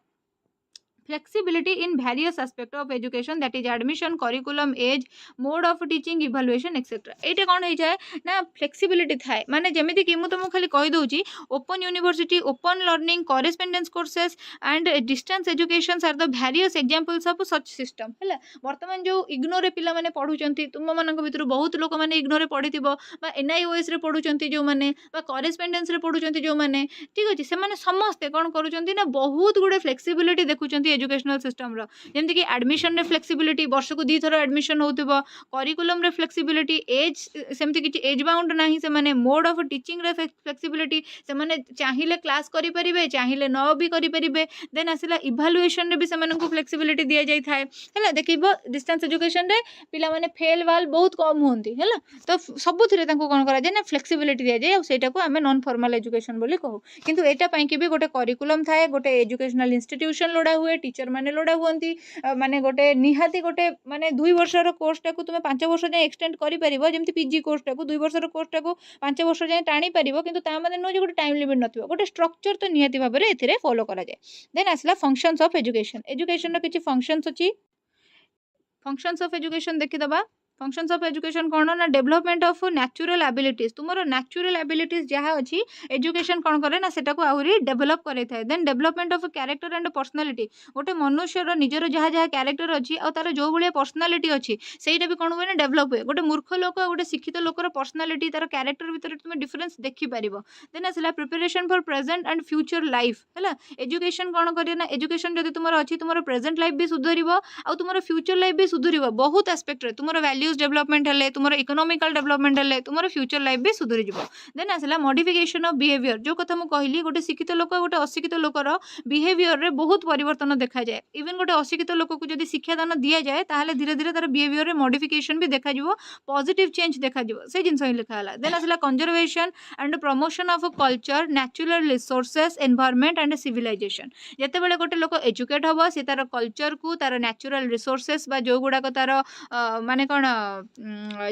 flexibility in various aspect of education, that is admission, curriculum, age, mode of teaching, evaluation etc. এইটা କ'ଣ ହେଇଯାଏ ନା flexibility ଥାଏ, ମାନେ ଯେମିତିକି ମୁଁ ତୁମକୁ ଖାଲି କହିଦେଉଛି open university, open learning, correspondence courses and distance educations are the various examples of such system ହେଲା। ବର୍ତ୍ତମାନ ଯେଉଁ ଇଗ୍ନୋରେ ପିଲାମାନେ ପଢ଼ୁଛନ୍ତି, ତୁମମାନଙ୍କ ଭିତରୁ ବହୁତ ଲୋକମାନେ ଇଗ୍ନୋରେ ପଢ଼ିଥିବ ବା NIOSରେ ପଢ଼ୁଛନ୍ତି ଯେଉଁମାନେ ବା କରେସ୍ପେଣ୍ଡେନ୍ସରେ ପଢ଼ୁଛନ୍ତି ଯେଉଁମାନେ, ଠିକ୍ ଅଛି, ସେମାନେ ସମସ୍ତେ କ'ଣ କରୁଛନ୍ତି ନା ବହୁତ ଗୁଡ଼େ ଫ୍ଲେକ୍ସିବିଲିଟି ଦେଖୁଛନ୍ତି एजुकेशनल सिस्टम रो, जेमती कि एडमिशन रे फ्लेक्सिबिलिटी, वर्ष को 2 थर एडमिशन होउतबो, करिकुलम रे फ्लेक्सिबिलिटी, एज सेमती किछि एज बाउंड नाही, से माने मोड ऑफ टीचिंग रे फ्लेक्सिबिलिटी, से माने चाहिले क्लास करि परिबे, चाहिले न भी करि परिबे। देन आसिला इवैल्यूएशन रे भी से मानन को फ्लेक्सिबिलिटी दिया जाय थाए हैला। देखिबो डिस्टेंस एजुकेशन रे पिला माने फेल वाल बहुत कम होंती हैला, तो सबु थिरे तांको कोन करा जाय ना फ्लेक्सिबिलिटी दिया जाय, सेटा को हमें नॉन फॉर्मल एजुकेशन बोली कहू। किंतु एटा पई कि भी गोटे करिकुलम थाए, गोटे एजुकेशनल इंस्टीट्यूशन लोडा हुए, टीचर माने लोडा हुअंती, माने गोटे निहाती गोटे माने 2 वर्षर कोर्सटा को तुमे 5 वर्ष जाय एक्सटेंड करि परिबो, जेमति पीजी कोर्सटा को 2 वर्षर कोर्सटा को 5 वर्ष जाय टाणी परिबो, किंतु ता माने नो जे गोटे टाइम लिमिट नथिबो, गोटे स्ट्रक्चर तो निहाती भाबरे एथिरे फॉलो करा जाय। देन आसला फंक्शंस ऑफ एजुकेशन, एजुकेशन रो किछि फंक्शंस अछि। फंक्शंस ऑफ एजुकेशन देखि दबा। फंक्शंस ऑफ एजुकेशन कौन ना डेवलपमेंट ऑफ नेचुरल एबिलिटीज, तुमर नेचुरल एबिलिटीज जहाँ अच्छी एजुकेशन कौन करे ना सेटा को आहरी डेवलप करे थाए। Then development of character and personality, गोटे मनुष्यर निजर जहाँ जहाँ कैरेक्टर अच्छी आ तार जो भाया पर्सनालिटी अच्छी सेटा भी कौन हुए ना डेवलप हुए। गोटे मूर्ख लोक गोटे शिक्षित लोकर पर्सनालिटी तार कैरेक्टर भितर तुम डिफरेंस देखिपार। देन आसला preparation for present and future life है। एजुकेशन कौन करे ना, एजुकेशन जब तुम अच्छी तुम प्रेजेंट लाइफ भी सुधर आ तुम फ्यूचर लाइफ भी सुधर, बहुत एस्पेक्ट तुम वैल्यूज डेवलपमेंट है, तुम इकोनॉमिकल डेवलपमेंट है, तुम फ्यूचर लाइफ भी सुधरी जीव। देन आसला मॉडिफिकेशन ऑफ बिहेवियर, जो कथा मुझे कहली गोटे शिक्षित लोक गोटे अशिक्षित लोकर बिहेवियर रे बहुत परिवर्तन देखा जाए। इवन गोटे अशिक्षित लोक को जब शिक्षादान दि जाए ताहले धीरे धीरे तार बिहेवियर रे मॉडिफिकेशन भी देखा जीवो, पॉजिटिव चेंज देखा जीवो, से जिनस ही लिखा है। देन आसला conservation and promotion of culture, natural resources, environment and civilisation. जिते बड़े गोटे लोक एजुकेट हम से तार कल्चर को, तार नेचुरल रिसोर्सेस बा जो गुड़ाक तार माने कौन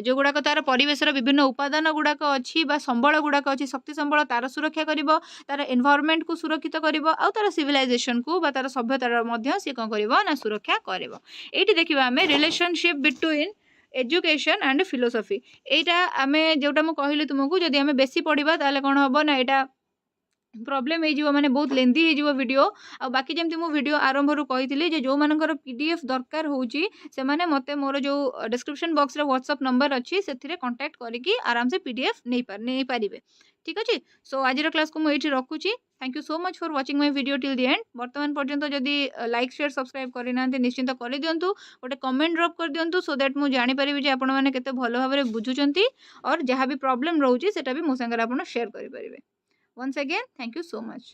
जो गुड़ाक तार परिवेशर विभिन्न उपादान गुड़ाक अच्छी बा संबल गुड़ाक अच्छी, शक्ति संबल तार सुरक्षा करिवो, तार एनवायरनमेंट को सुरक्षित करिवो, आ तार सिविलाइजेशन को बा तार सभ्यतार मध्य से कौन करिवो ना सुरक्षा करिवो। एठी देखिबा हमें relationship between education and philosophy. एटा आमे जोटा मु कहली तुमको जदि आमे बेसी पढ़िबा ताले कौन हबो ना, एटा प्रॉब्लम हो माने बहुत लेंदी हो वीडियो। आ बाकी जमती मु वीडियो आरंभ रू कही जो मानकर पीडीएफ दरकार होची से माने मते मोर जो डिस्क्रिप्शन बॉक्स रे व्हाट्सएप नंबर अच्छी से कांटेक्ट करके आराम से पीडीएफ नहीं पारिबे। ठीक अच्छे। सो आज क्लास को मुझे रखुची। Thank you so much for watching my video till the end. वर्तमान पर्यंत जदि लाइक शेयर सब्सक्राइब करना निश्चिंत कर दिंतु, गोटे कमेंट ड्रॉप कर दिंतु, सो दैट मुझे जानीपारि आपण मैंने केते भल भाव बुझुंट और जहाँ भी प्रॉब्लम रोचे सेटा भी मो संगे आप शेयर करेंगे। Once again, thank you so much.